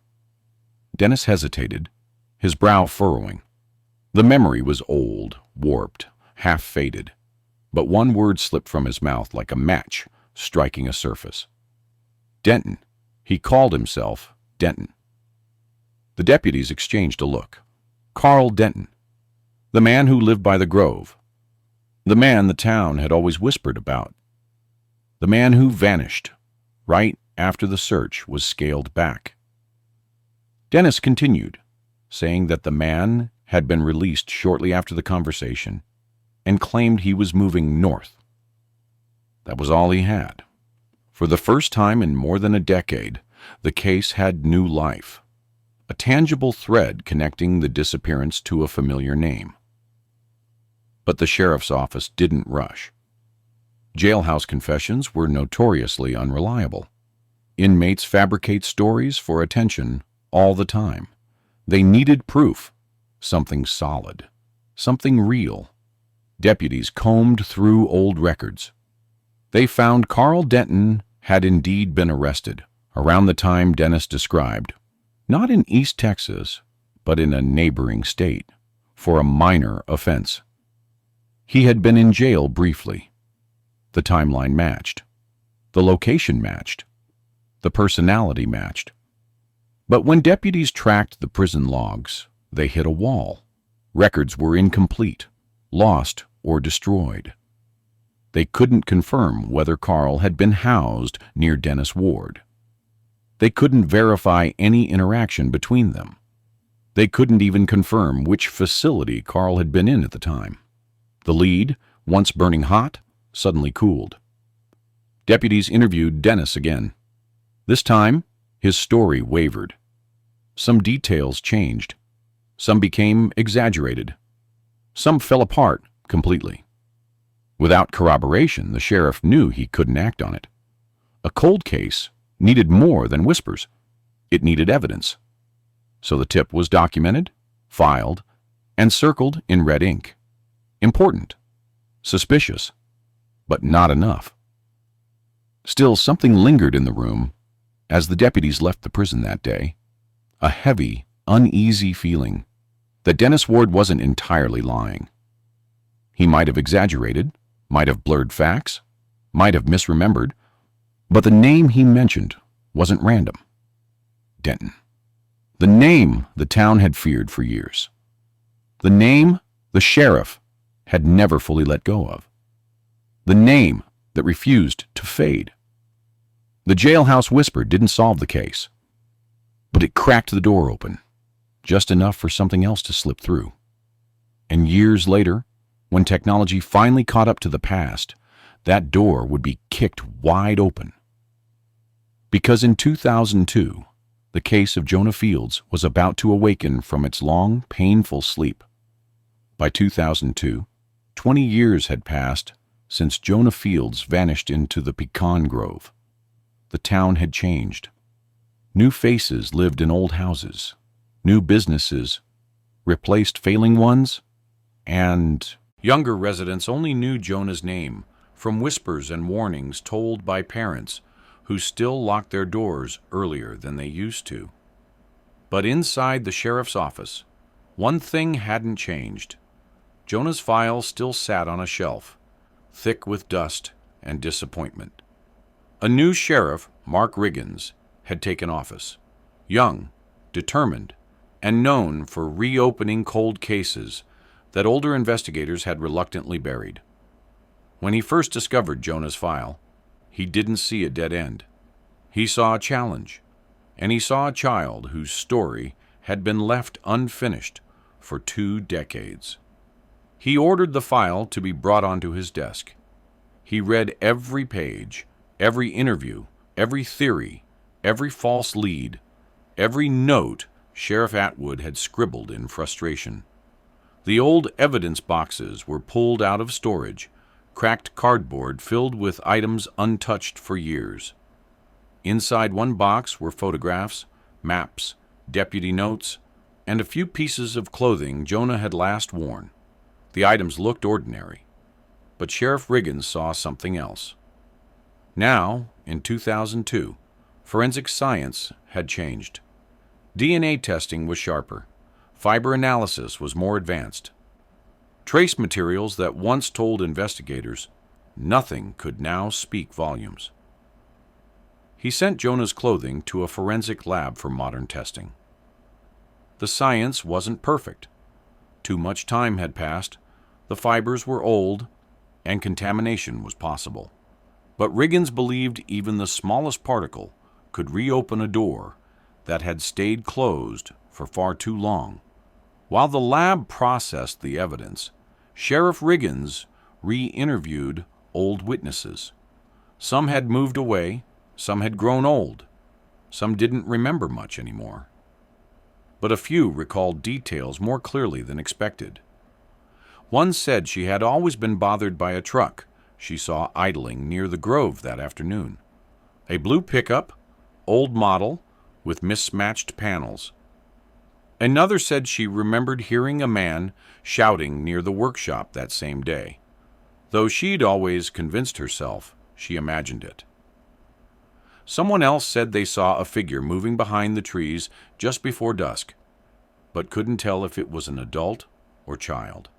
Dennis hesitated, his brow furrowing. The memory was old, warped, half-faded, but one word slipped from his mouth like a match striking a surface. Denton. He called himself Denton. The deputies exchanged a look. Carl Denton, the man who lived by the grove, the man the town had always whispered about, the man who vanished right after the search was scaled back. Dennis continued, saying that the man had been released shortly after the conversation and claimed he was moving north. That was all he had. For the first time in more than a decade, the case had new life, a tangible thread connecting the disappearance to a familiar name. But the sheriff's office didn't rush. Jailhouse confessions were notoriously unreliable. Inmates fabricate stories for attention all the time. They needed proof, something solid, something real. Deputies combed through old records. They found Carl Denton had indeed been arrested around the time Dennis described, not in East Texas, but in a neighboring state, for a minor offense. He had been in jail briefly. The timeline matched. The location matched. The personality matched. But when deputies tracked the prison logs, they hit a wall. Records were incomplete, lost, or destroyed. They couldn't confirm whether Carl had been housed near Dennis Ward. They couldn't verify any interaction between them. They couldn't even confirm which facility Carl had been in at the time. The lead, once burning hot, suddenly cooled. Deputies interviewed Dennis again. This time, his story wavered. Some details changed. Some became exaggerated. Some fell apart completely. Without corroboration, the sheriff knew he couldn't act on it. A cold case needed more than whispers. It needed evidence. So the tip was documented, filed, and circled in red ink. Important. Suspicious. But not enough. Still, something lingered in the room as the deputies left the prison that day. A heavy, uneasy feeling that Dennis Ward wasn't entirely lying. He might have exaggerated, might have blurred facts, might have misremembered, but the name he mentioned wasn't random. Denton. The name the town had feared for years. The name the sheriff had never fully let go of. The name that refused to fade. The Jailhouse Whisper didn't solve the case. But it cracked the door open, just enough for something else to slip through. And years later, when technology finally caught up to the past, that door would be kicked wide open. Because in 2002, the case of Jonah Fields was about to awaken from its long, painful sleep. By 2002, 20 years had passed since Jonah Fields vanished into the pecan grove. The town had changed. New faces lived in old houses. New businesses replaced failing ones, and younger residents only knew Jonah's name from whispers and warnings told by parents who still locked their doors earlier than they used to. But inside the sheriff's office, one thing hadn't changed. Jonah's file still sat on a shelf, thick with dust and disappointment. A new sheriff, Mark Riggins, had taken office. Young, determined, and known for reopening cold cases that older investigators had reluctantly buried. When he first discovered Jonah's file, he didn't see a dead end. He saw a challenge, and he saw a child whose story had been left unfinished for 2 decades. He ordered the file to be brought onto his desk. He read every page, every interview, every theory, every false lead, every note Sheriff Atwood had scribbled in frustration. The old evidence boxes were pulled out of storage, cracked cardboard filled with items untouched for years. Inside one box were photographs, maps, deputy notes, and a few pieces of clothing Jonah had last worn. The items looked ordinary, but Sheriff Riggins saw something else. Now, in 2002, forensic science had changed. DNA testing was sharper. Fiber analysis was more advanced. Trace materials that once told investigators nothing could now speak volumes. He sent Jonah's clothing to a forensic lab for modern testing. The science wasn't perfect. Too much time had passed, the fibers were old, and contamination was possible. But Riggins believed even the smallest particle could reopen a door that had stayed closed for far too long. While the lab processed the evidence, Sheriff Riggins re-interviewed old witnesses. Some had moved away, some had grown old, some didn't remember much anymore. But a few recalled details more clearly than expected. One said she had always been bothered by a truck she saw idling near the grove that afternoon. A blue pickup, old model, with mismatched panels. Another said she remembered hearing a man shouting near the workshop that same day, though she'd always convinced herself she imagined it. Someone else said they saw a figure moving behind the trees just before dusk, but couldn't tell if it was an adult or child.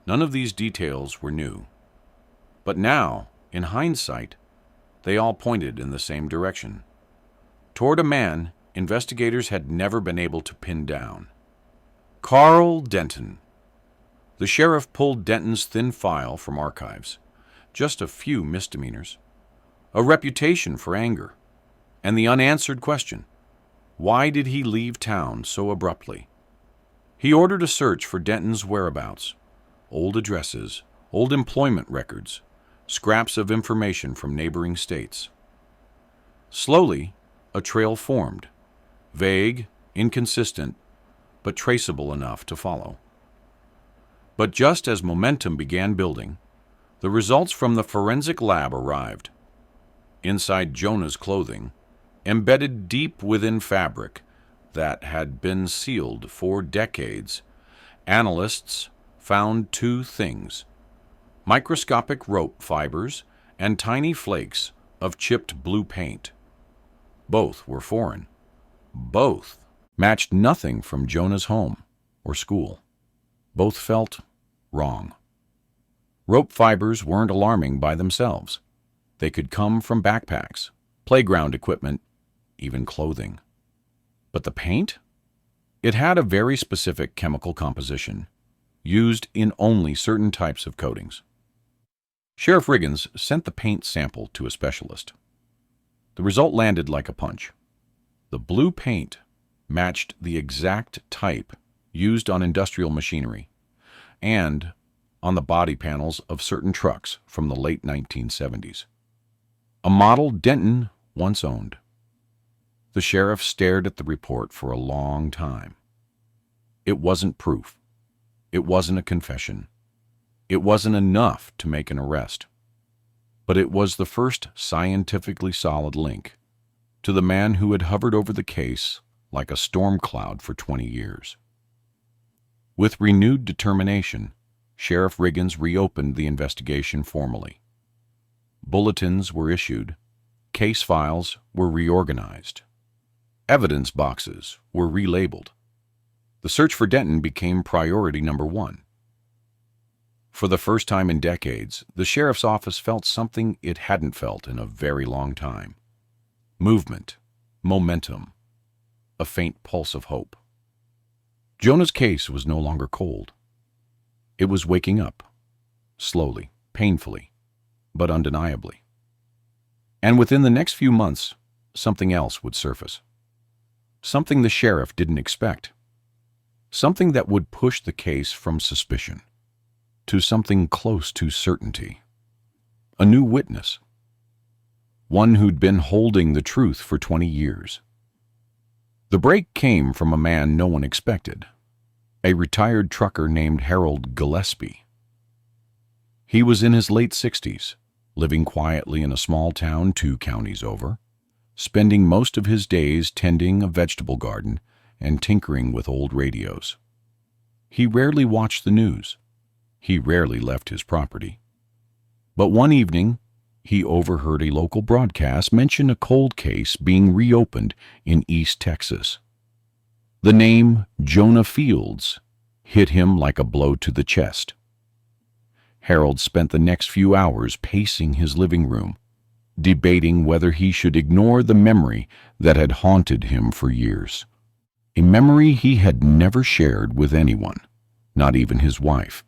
None of these details were new. But now, in hindsight, they all pointed in the same direction, toward a man investigators had never been able to pin down. Carl Denton. The sheriff pulled Denton's thin file from archives. Just a few misdemeanors. A reputation for anger. And the unanswered question, why did he leave town so abruptly? He ordered a search for Denton's whereabouts. Old addresses, old employment records, scraps of information from neighboring states. Slowly, a trail formed. Vague, inconsistent, but traceable enough to follow. But just as momentum began building, the results from the forensic lab arrived. Inside Jonah's clothing, embedded deep within fabric that had been sealed for decades, analysts found 2 things: microscopic rope fibers and tiny flakes of chipped blue paint. Both were foreign. Both matched nothing from Jonah's home or school. Both felt wrong. Rope fibers weren't alarming by themselves. They could come from backpacks, playground equipment, even clothing. But the paint? It had a very specific chemical composition, used in only certain types of coatings. Sheriff Riggins sent the paint sample to a specialist. The result landed like a punch. The blue paint matched the exact type used on industrial machinery and on the body panels of certain trucks from the late 1970s. A model Denton once owned. The sheriff stared at the report for a long time. It wasn't proof. It wasn't a confession. It wasn't enough to make an arrest. But it was the first scientifically solid link to the man who had hovered over the case like a storm cloud for 20 years. With renewed determination, Sheriff Riggins reopened the investigation formally. Bulletins were issued. Case files were reorganized. Evidence boxes were relabeled. The search for Denton became priority number one. For the first time in decades, the sheriff's office felt something it hadn't felt in a very long time. Movement, momentum, a faint pulse of hope. Jonah's case was no longer cold. It was waking up, slowly, painfully, but undeniably. And within the next few months, something else would surface. Something the sheriff didn't expect. Something that would push the case from suspicion to something close to certainty. A new witness. One who'd been holding the truth for 20 years. The break came from a man no one expected. A retired trucker named Harold Gillespie. He was in his late 60s, living quietly in a small town 2 counties over, spending most of his days tending a vegetable garden and tinkering with old radios. He rarely watched the news. He rarely left his property. But one evening, he overheard a local broadcast mention a cold case being reopened in East Texas. The name Jonah Fields hit him like a blow to the chest. Harold spent the next few hours pacing his living room, debating whether he should ignore the memory that had haunted him for years. A memory he had never shared with anyone, not even his wife.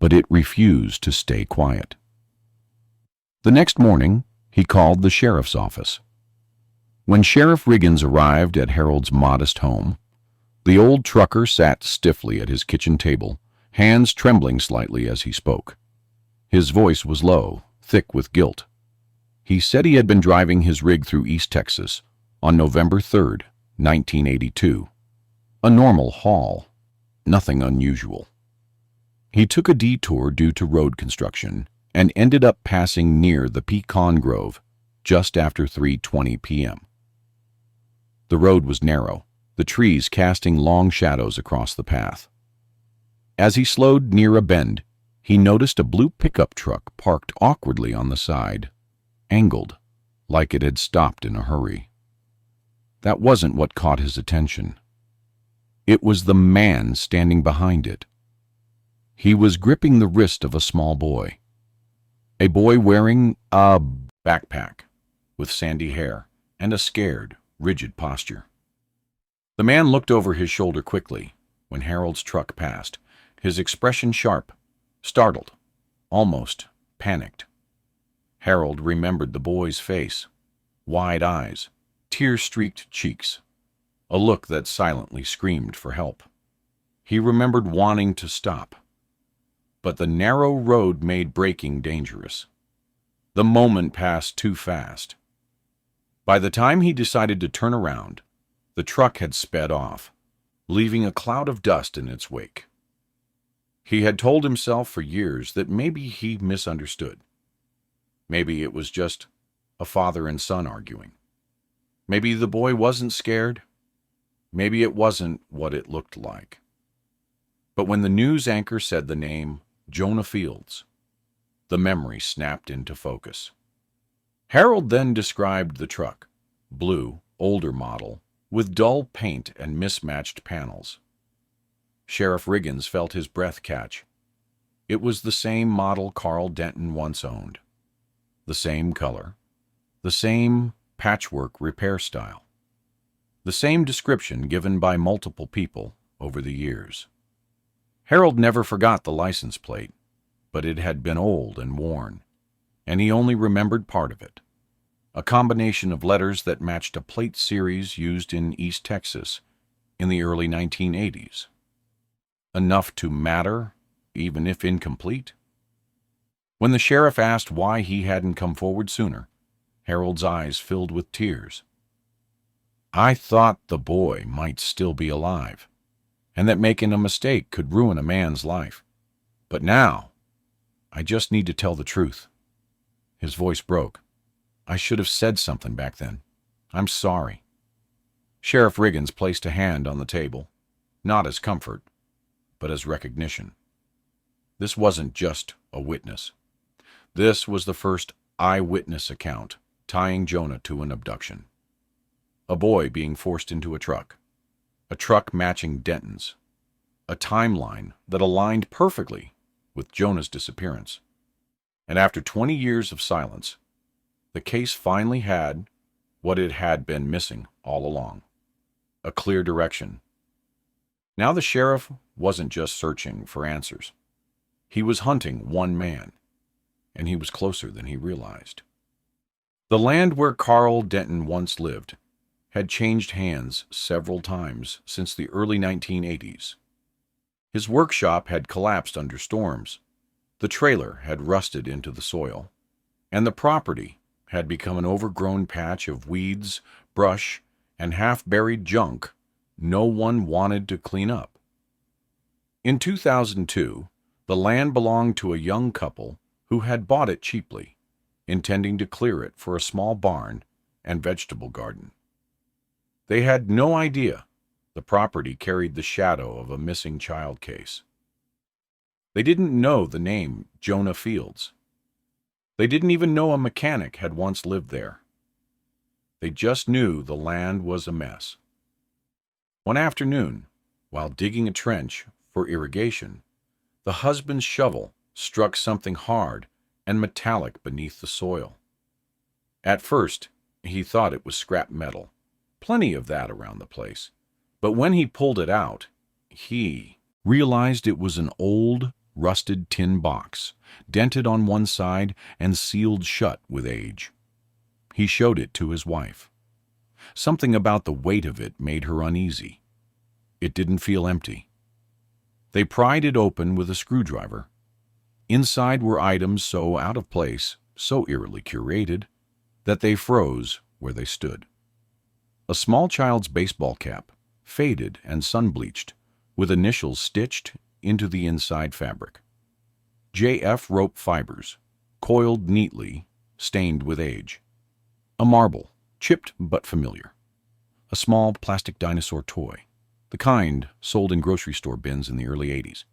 But it refused to stay quiet. The next morning, he called the sheriff's office. When Sheriff Riggins arrived at Harold's modest home, the old trucker sat stiffly at his kitchen table, hands trembling slightly as he spoke. His voice was low, thick with guilt. He said he had been driving his rig through East Texas on November 3rd, 1982. A normal haul, nothing unusual. He took a detour due to road construction and ended up passing near the pecan grove just after 3:20 p.m. The road was narrow, the trees casting long shadows across the path. As he slowed near a bend, he noticed a blue pickup truck parked awkwardly on the side, angled, like it had stopped in a hurry. That wasn't what caught his attention. It was the man standing behind it. He was gripping the wrist of a small boy. A boy wearing a backpack with sandy hair and a scared, rigid posture. The man looked over his shoulder quickly when Harold's truck passed, his expression sharp, startled, almost panicked. Harold remembered the boy's face, wide eyes, tear-streaked cheeks, a look that silently screamed for help. He remembered wanting to stop, but the narrow road made braking dangerous. The moment passed too fast. By the time he decided to turn around, the truck had sped off, leaving a cloud of dust in its wake. He had told himself for years that maybe he misunderstood. Maybe it was just a father and son arguing. Maybe the boy wasn't scared. Maybe it wasn't what it looked like. But when the news anchor said the name Jonah Fields, the memory snapped into focus. Harold then described the truck, blue, older model, with dull paint and mismatched panels. Sheriff Riggins felt his breath catch. It was the same model Carl Denton once owned. The same color. The same patchwork repair style. The same description given by multiple people over the years. Harold never forgot the license plate, but it had been old and worn, and he only remembered part of it. a combination of letters that matched a plate series used in East Texas in the early 1980s. Enough to matter, even if incomplete? When the sheriff asked why he hadn't come forward sooner, Harold's eyes filled with tears. "I thought the boy might still be alive, and that making a mistake could ruin a man's life. But now, I just need to tell the truth." His voice broke. "I should have said something back then. I'm sorry." Sheriff Riggins placed a hand on the table, not as comfort, but as recognition. This wasn't just a witness. This was the first eyewitness account tying Jonah to an abduction. A boy being forced into a truck matching Denton's, a timeline that aligned perfectly with Jonah's disappearance. And after 20 years of silence, the case finally had what it had been missing all along: a clear direction. Now the sheriff wasn't just searching for answers. He was hunting one man, and he was closer than he realized. The land where Carl Denton once lived had changed hands several times since the early 1980s. His workshop had collapsed under storms, the trailer had rusted into the soil, and the property had become an overgrown patch of weeds, brush, and half-buried junk no one wanted to clean up. In 2002, the land belonged to a young couple who had bought it cheaply, intending to clear it for a small barn and vegetable garden. They had no idea the property carried the shadow of a missing child case. They didn't know the name Jonah Fields. They didn't even know a mechanic had once lived there. They just knew the land was a mess. One afternoon, while digging a trench for irrigation, the husband's shovel struck something hard and metallic beneath the soil. At first, he thought it was scrap metal, plenty of that around the place. But when he pulled it out, he realized it was an old, rusted tin box, dented on one side and sealed shut with age. He showed it to his wife. Something about the weight of it made her uneasy. It didn't feel empty. They pried it open with a screwdriver. Inside were items so out of place, so eerily curated, that they froze where they stood. A small child's baseball cap, faded and sun-bleached, with initials stitched into the inside fabric. JF rope fibers, coiled neatly, stained with age. A marble, chipped but familiar. A small plastic dinosaur toy, the kind sold in grocery store bins in the early 80s.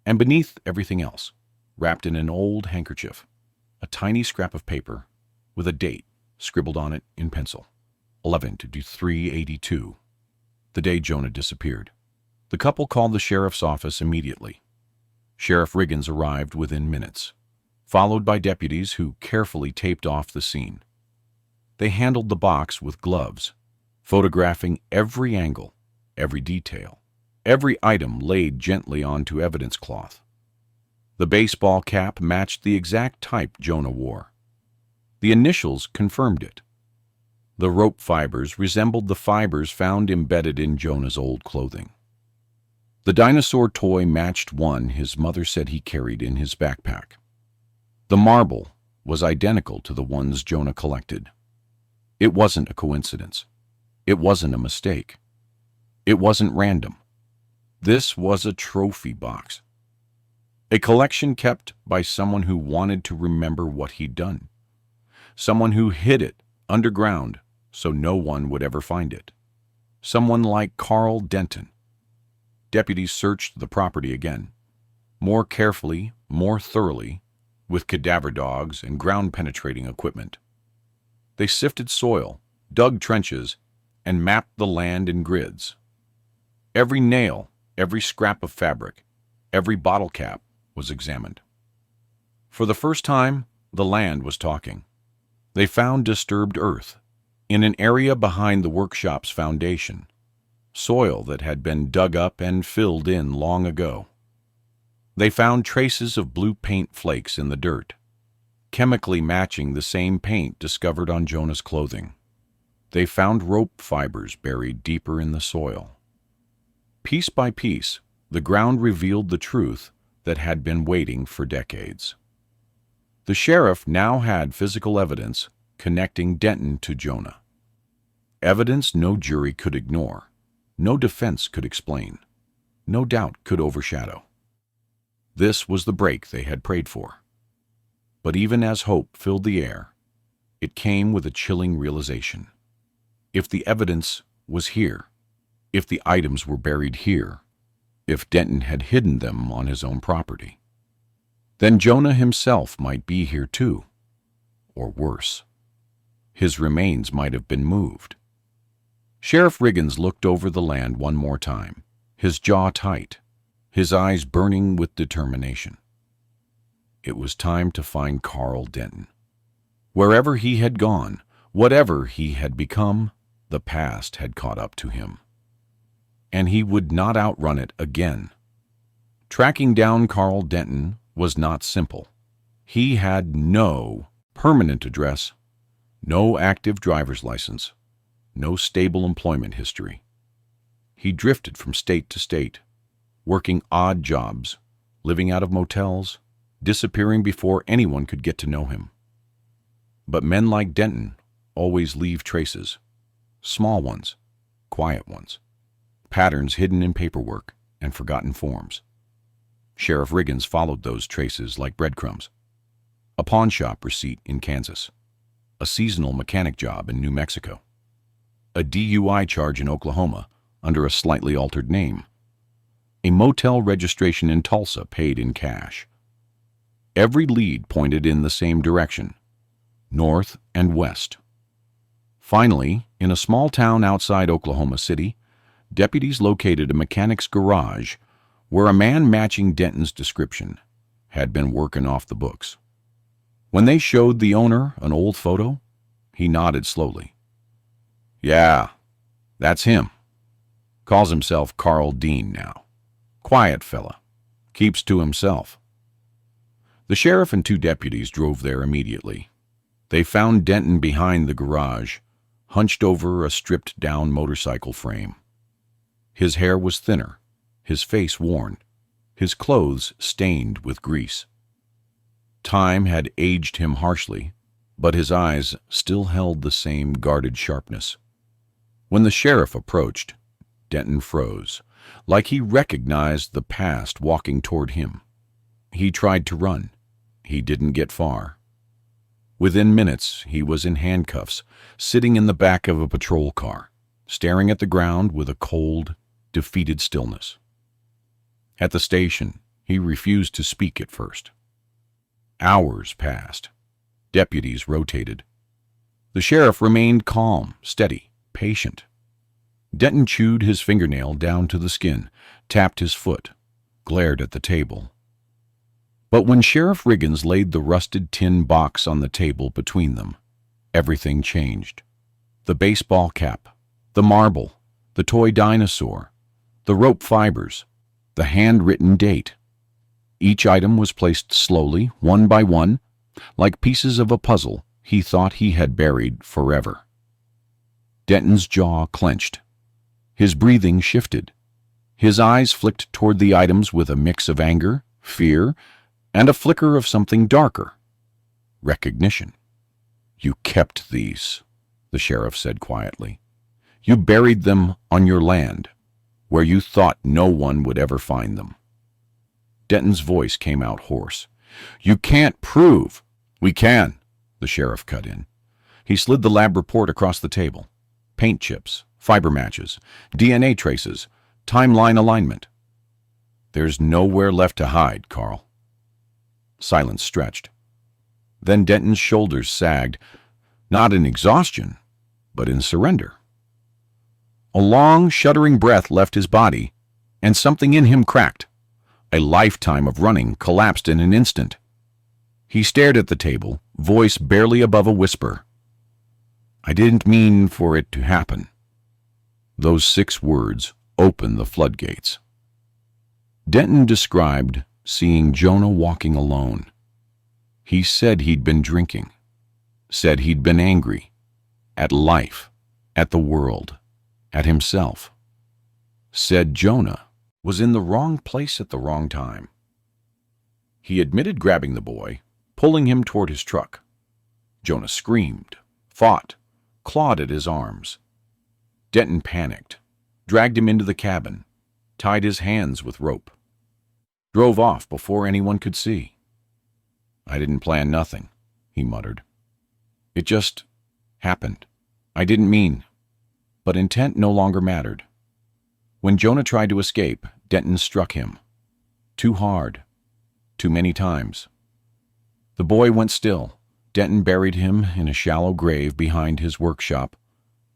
And beneath everything else, wrapped in an old handkerchief, a tiny scrap of paper with a date scribbled on it in pencil. 11/3/82, the day Jonah disappeared. The couple called the sheriff's office immediately. Sheriff Riggins arrived within minutes, followed by deputies who carefully taped off the scene. They handled the box with gloves, photographing every angle, every detail, every item laid gently onto evidence cloth. The baseball cap matched the exact type Jonah wore. The initials confirmed it. The rope fibers resembled the fibers found embedded in Jonah's old clothing. The dinosaur toy matched one his mother said he carried in his backpack. The marble was identical to the ones Jonah collected. It wasn't a coincidence. It wasn't a mistake. It wasn't random. This was a trophy box. A collection kept by someone who wanted to remember what he'd done. Someone who hid it underground so no one would ever find it. Someone like Carl Denton. Deputies searched the property again, more carefully, more thoroughly, with cadaver dogs and ground-penetrating equipment. They sifted soil, dug trenches, and mapped the land in grids. Every nail, every scrap of fabric, every bottle cap was examined. For the first time, the land was talking. They found disturbed earth in an area behind the workshop's foundation, soil that had been dug up and filled in long ago. They found traces of blue paint flakes in the dirt, chemically matching the same paint discovered on Jonah's clothing. They found rope fibers buried deeper in the soil. Piece by piece, the ground revealed the truth that had been waiting for decades. The sheriff now had physical evidence connecting Denton to Jonah. Evidence no jury could ignore, no defense could explain, no doubt could overshadow. This was the break they had prayed for. But even as hope filled the air, it came with a chilling realization. If the evidence was here, if the items were buried here, if Denton had hidden them on his own property, then Jonah himself might be here too, or worse. His remains might have been moved. Sheriff Riggins looked over the land one more time, his jaw tight, his eyes burning with determination. It was time to find Carl Denton. Wherever he had gone, whatever he had become, the past had caught up to him. And he would not outrun it again. Tracking down Carl Denton was not simple. He had no permanent address, no active driver's license, no stable employment history. He drifted from state to state, working odd jobs, living out of motels, disappearing before anyone could get to know him. But men like Denton always leave traces, small ones, quiet ones, patterns hidden in paperwork and forgotten forms. Sheriff Riggins followed those traces like breadcrumbs. A pawn shop receipt in Kansas, a seasonal mechanic job in New Mexico, a DUI charge in Oklahoma under a slightly altered name, a motel registration in Tulsa paid in cash. Every lead pointed in the same direction, north and west. Finally, in a small town outside Oklahoma City, deputies located a mechanic's garage where a man matching Denton's description had been working off the books. When they showed the owner an old photo, he nodded slowly. "Yeah, that's him. Calls himself Carl Dean now. Quiet fella. Keeps to himself." The sheriff and two deputies drove there immediately. They found Denton behind the garage, hunched over a stripped-down motorcycle frame. His hair was thinner, his face worn, his clothes stained with grease. Time had aged him harshly, but his eyes still held the same guarded sharpness. When the sheriff approached, Denton froze, like he recognized the past walking toward him. He tried to run. He didn't get far. Within minutes, he was in handcuffs, sitting in the back of a patrol car, staring at the ground with a cold, defeated stillness. At the station, he refused to speak at first. Hours passed. Deputies rotated. The sheriff remained calm, steady, patient. Denton chewed his fingernail down to the skin, tapped his foot, glared at the table. But when Sheriff Riggins laid the rusted tin box on the table between them, everything changed. The baseball cap, the marble, the toy dinosaur, the rope fibers, the handwritten date. Each item was placed slowly, one by one, like pieces of a puzzle he thought he had buried forever. Denton's jaw clenched. His breathing shifted. His eyes flicked toward the items with a mix of anger, fear, and a flicker of something darker. Recognition. "You kept these," the sheriff said quietly. "You buried them on your land, where you thought no one would ever find them." Denton's voice came out hoarse. "You can't prove—" "We can," the sheriff cut in. He slid the lab report across the table. Paint chips, fiber matches, DNA traces, timeline alignment. "There's nowhere left to hide, Carl." Silence stretched. Then Denton's shoulders sagged, not in exhaustion, but in surrender. A long, shuddering breath left his body, and something in him cracked. A lifetime of running collapsed in an instant. He stared at the table, voice barely above a whisper. "I didn't mean for it to happen." Those 6 words opened the floodgates. Denton described seeing Jonah walking alone. He said he'd been drinking, said he'd been angry, at life, at the world, at himself. Said Jonah was in the wrong place at the wrong time. He admitted grabbing the boy, pulling him toward his truck. Jonah screamed, fought, clawed at his arms. Denton panicked, dragged him into the cabin, tied his hands with rope. Drove off before anyone could see. "I didn't plan nothing," he muttered. "It just happened. I didn't mean." But intent no longer mattered. When Jonah tried to escape, Denton struck him. Too hard. Too many times. The boy went still. Denton buried him in a shallow grave behind his workshop,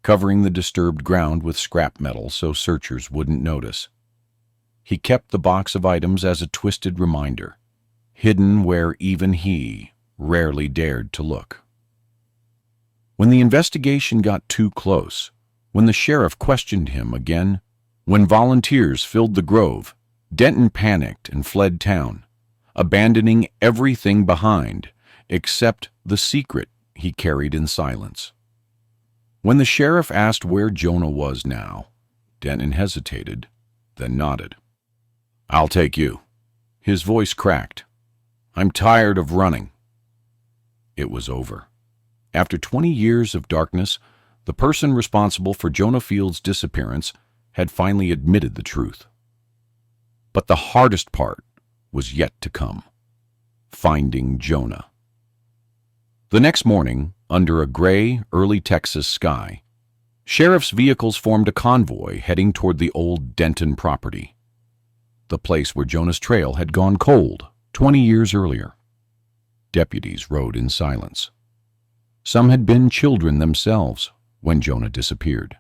covering the disturbed ground with scrap metal so searchers wouldn't notice. He kept the box of items as a twisted reminder, hidden where even he rarely dared to look. When the investigation got too close, when the sheriff questioned him again, when volunteers filled the grove, Denton panicked and fled town, abandoning everything behind except the secret he carried in silence. When the sheriff asked where Jonah was now, Denton hesitated, then nodded. "I'll take you." His voice cracked. "I'm tired of running." It was over. After 20 years of darkness, the person responsible for Jonah Fields' disappearance had finally admitted the truth. But the hardest part was yet to come: finding Jonah. The next morning, under a gray, early Texas sky, sheriff's vehicles formed a convoy heading toward the old Denton property, the place where Jonah's trail had gone cold 20 years earlier. Deputies rode in silence. Some had been children themselves when Jonah disappeared.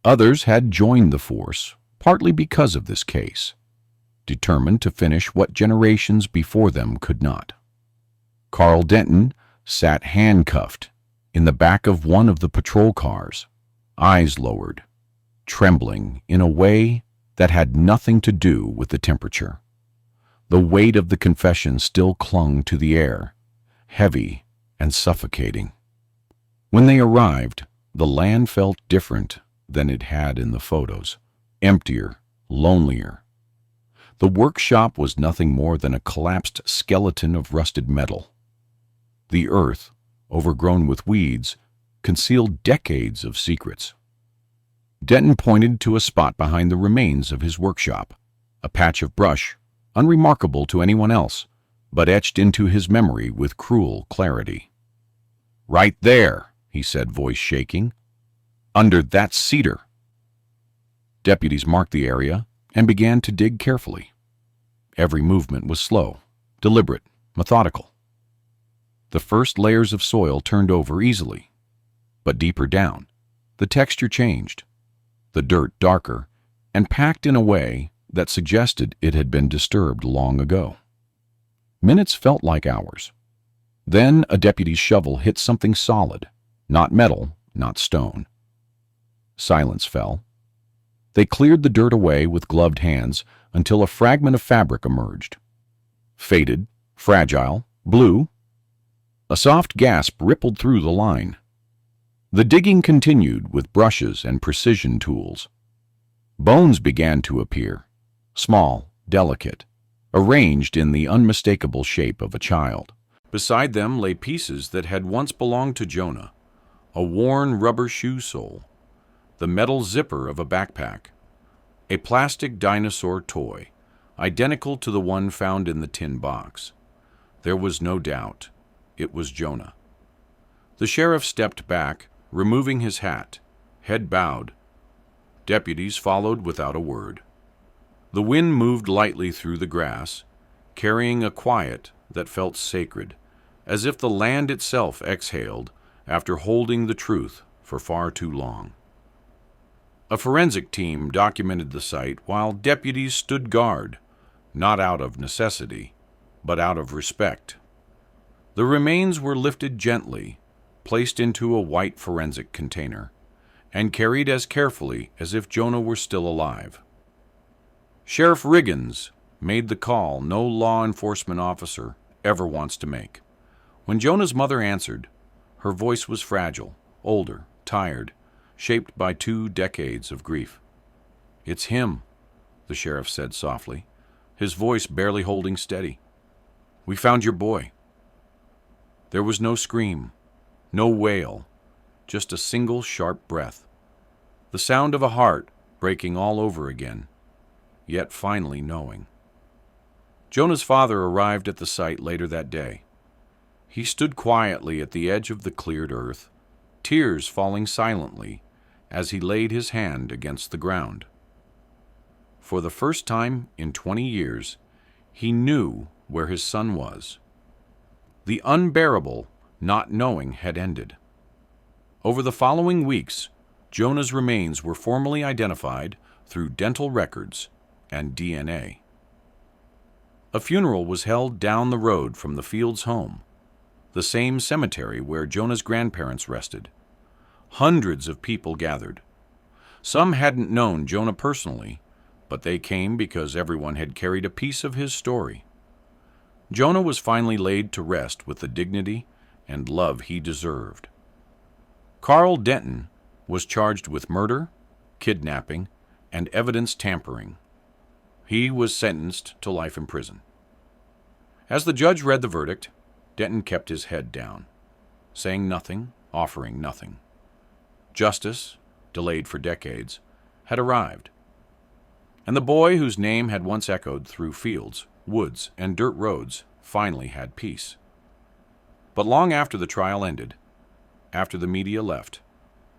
Others had joined the force, partly because of this case, determined to finish what generations before them could not. Carl Denton sat handcuffed in the back of one of the patrol cars, eyes lowered, trembling in a way that had nothing to do with the temperature. The weight of the confession still clung to the air, heavy and suffocating. When they arrived, the land felt different than it had in the photos, emptier, lonelier. The workshop was nothing more than a collapsed skeleton of rusted metal. The earth, overgrown with weeds, concealed decades of secrets. Denton pointed to a spot behind the remains of his workshop, a patch of brush, unremarkable to anyone else, but etched into his memory with cruel clarity. "Right there," he said, voice shaking. "Under that cedar." Deputies marked the area and began to dig carefully. Every movement was slow, deliberate, methodical. The first layers of soil turned over easily, but deeper down, the texture changed, the dirt darker, and packed in a way that suggested it had been disturbed long ago. Minutes felt like hours. Then a deputy's shovel hit something solid, not metal, not stone. Silence fell. They cleared the dirt away with gloved hands until a fragment of fabric emerged. Faded, fragile, blue. A soft gasp rippled through the line. The digging continued with brushes and precision tools. Bones began to appear, small, delicate, arranged in the unmistakable shape of a child. Beside them lay pieces that had once belonged to Jonah: a worn rubber shoe sole, the metal zipper of a backpack, a plastic dinosaur toy, identical to the one found in the tin box. There was no doubt. It was Jonah. The sheriff stepped back, removing his hat, head bowed. Deputies followed without a word. The wind moved lightly through the grass, carrying a quiet that felt sacred, as if the land itself exhaled after holding the truth for far too long. A forensic team documented the site while deputies stood guard, not out of necessity, but out of respect. The remains were lifted gently, placed into a white forensic container, and carried as carefully as if Jonah were still alive. Sheriff Riggins made the call, no law enforcement officer, ever wants to make. When Jonah's mother answered, her voice was fragile, older, tired, shaped by 2 decades of grief. "It's him," the sheriff said softly, his voice barely holding steady. "We found your boy." There was no scream, no wail, just a single sharp breath. The sound of a heart breaking all over again, yet finally knowing. Jonah's father arrived at the site later that day. He stood quietly at the edge of the cleared earth, tears falling silently as he laid his hand against the ground. For the first time in 20 years, he knew where his son was. The unbearable not knowing had ended. Over the following weeks, Jonah's remains were formally identified through dental records and DNA. A funeral was held down the road from the Fields' home, the same cemetery where Jonah's grandparents rested. Hundreds of people gathered. Some hadn't known Jonah personally, but they came because everyone had carried a piece of his story. Jonah was finally laid to rest with the dignity and love he deserved. Carl Denton was charged with murder, kidnapping, and evidence tampering. He was sentenced to life in prison. As the judge read the verdict, Denton kept his head down, saying nothing, offering nothing. Justice, delayed for decades, had arrived. And the boy whose name had once echoed through fields, woods, and dirt roads finally had peace. But long after the trial ended, after the media left,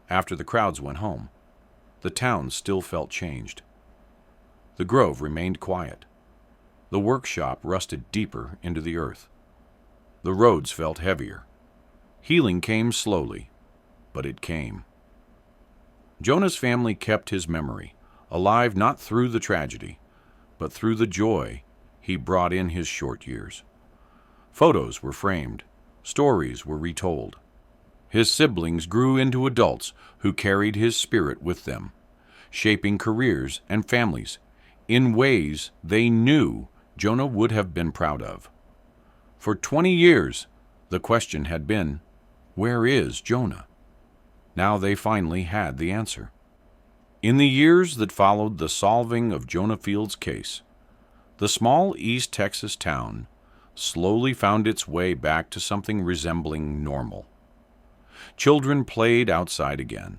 after the crowds went home, the town still felt changed. The grove remained quiet. The workshop rusted deeper into the earth. The roads felt heavier. Healing came slowly, but it came. Jonah's family kept his memory, alive not through the tragedy, but through the joy he brought in his short years. Photos were framed, stories were retold. His siblings grew into adults who carried his spirit with them, shaping careers and families in ways they knew Jonah would have been proud of. For 20 years, the question had been, where is Jonah? Now they finally had the answer. In the years that followed the solving of Jonah Fields' case, the small East Texas town slowly found its way back to something resembling normal. Children played outside again.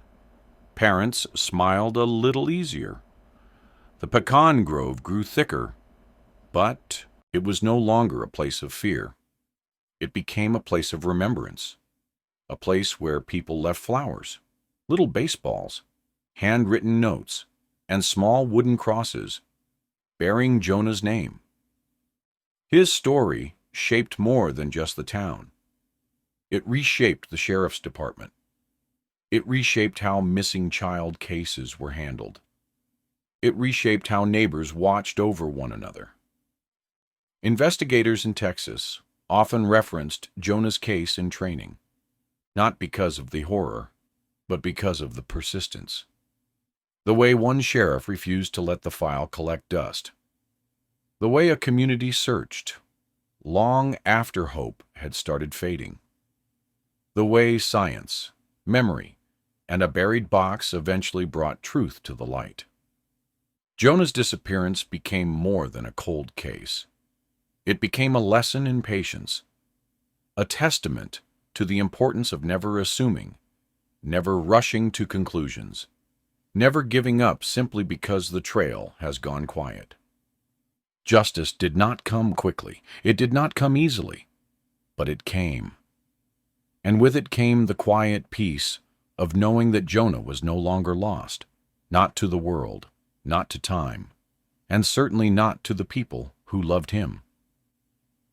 Parents smiled a little easier. The pecan grove grew thicker, but it was no longer a place of fear. It became a place of remembrance, a place where people left flowers, little baseballs, handwritten notes, and small wooden crosses bearing Jonah's name. His story shaped more than just the town. It reshaped the sheriff's department. It reshaped how missing child cases were handled. It reshaped how neighbors watched over one another. Investigators in Texas often referenced Jonah's case in training, not because of the horror, but because of the persistence. The way one sheriff refused to let the file collect dust. The way a community searched, long after hope had started fading. The way science, memory, and a buried box eventually brought truth to the light. Jonah's disappearance became more than a cold case. It became a lesson in patience, a testament to the importance of never assuming, never rushing to conclusions, never giving up simply because the trail has gone quiet. Justice did not come quickly. It did not come easily, but it came. And with it came the quiet peace of knowing that Jonah was no longer lost, not to the world, not to time, and certainly not to the people who loved him.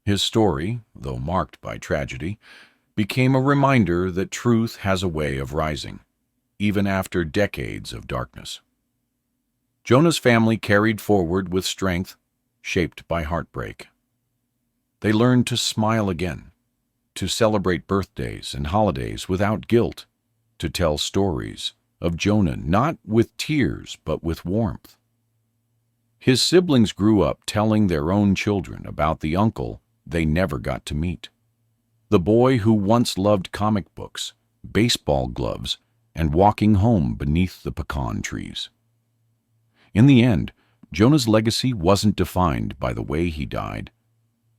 His story, though marked by tragedy, became a reminder that truth has a way of rising, even after decades of darkness. Jonah's family carried forward with strength shaped by heartbreak. They learned to smile again, to celebrate birthdays and holidays without guilt, to tell stories of Jonah not with tears but with warmth. His siblings grew up telling their own children about the uncle they never got to meet. The boy who once loved comic books, baseball gloves, and walking home beneath the pecan trees. In the end, Jonah's legacy wasn't defined by the way he died,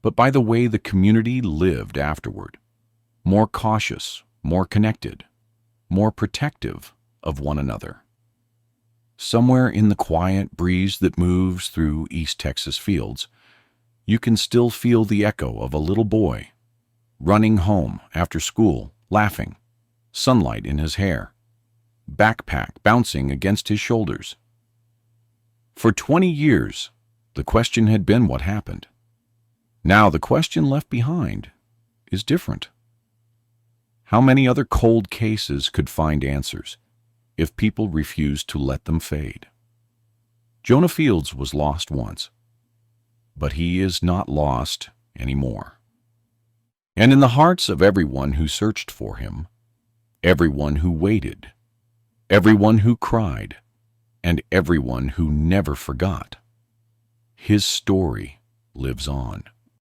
but by the way the community lived afterward. More cautious, more connected, more protective of one another. Somewhere in the quiet breeze that moves through East Texas fields, you can still feel the echo of a little boy running home after school, laughing, sunlight in his hair, backpack bouncing against his shoulders. For 20 years, the question had been what happened. Now the question left behind is different. How many other cold cases could find answers if people refused to let them fade? Jonah Fields was lost once, but he is not lost anymore. And in the hearts of everyone who searched for him, everyone who waited, everyone who cried, and everyone who never forgot, his story lives on.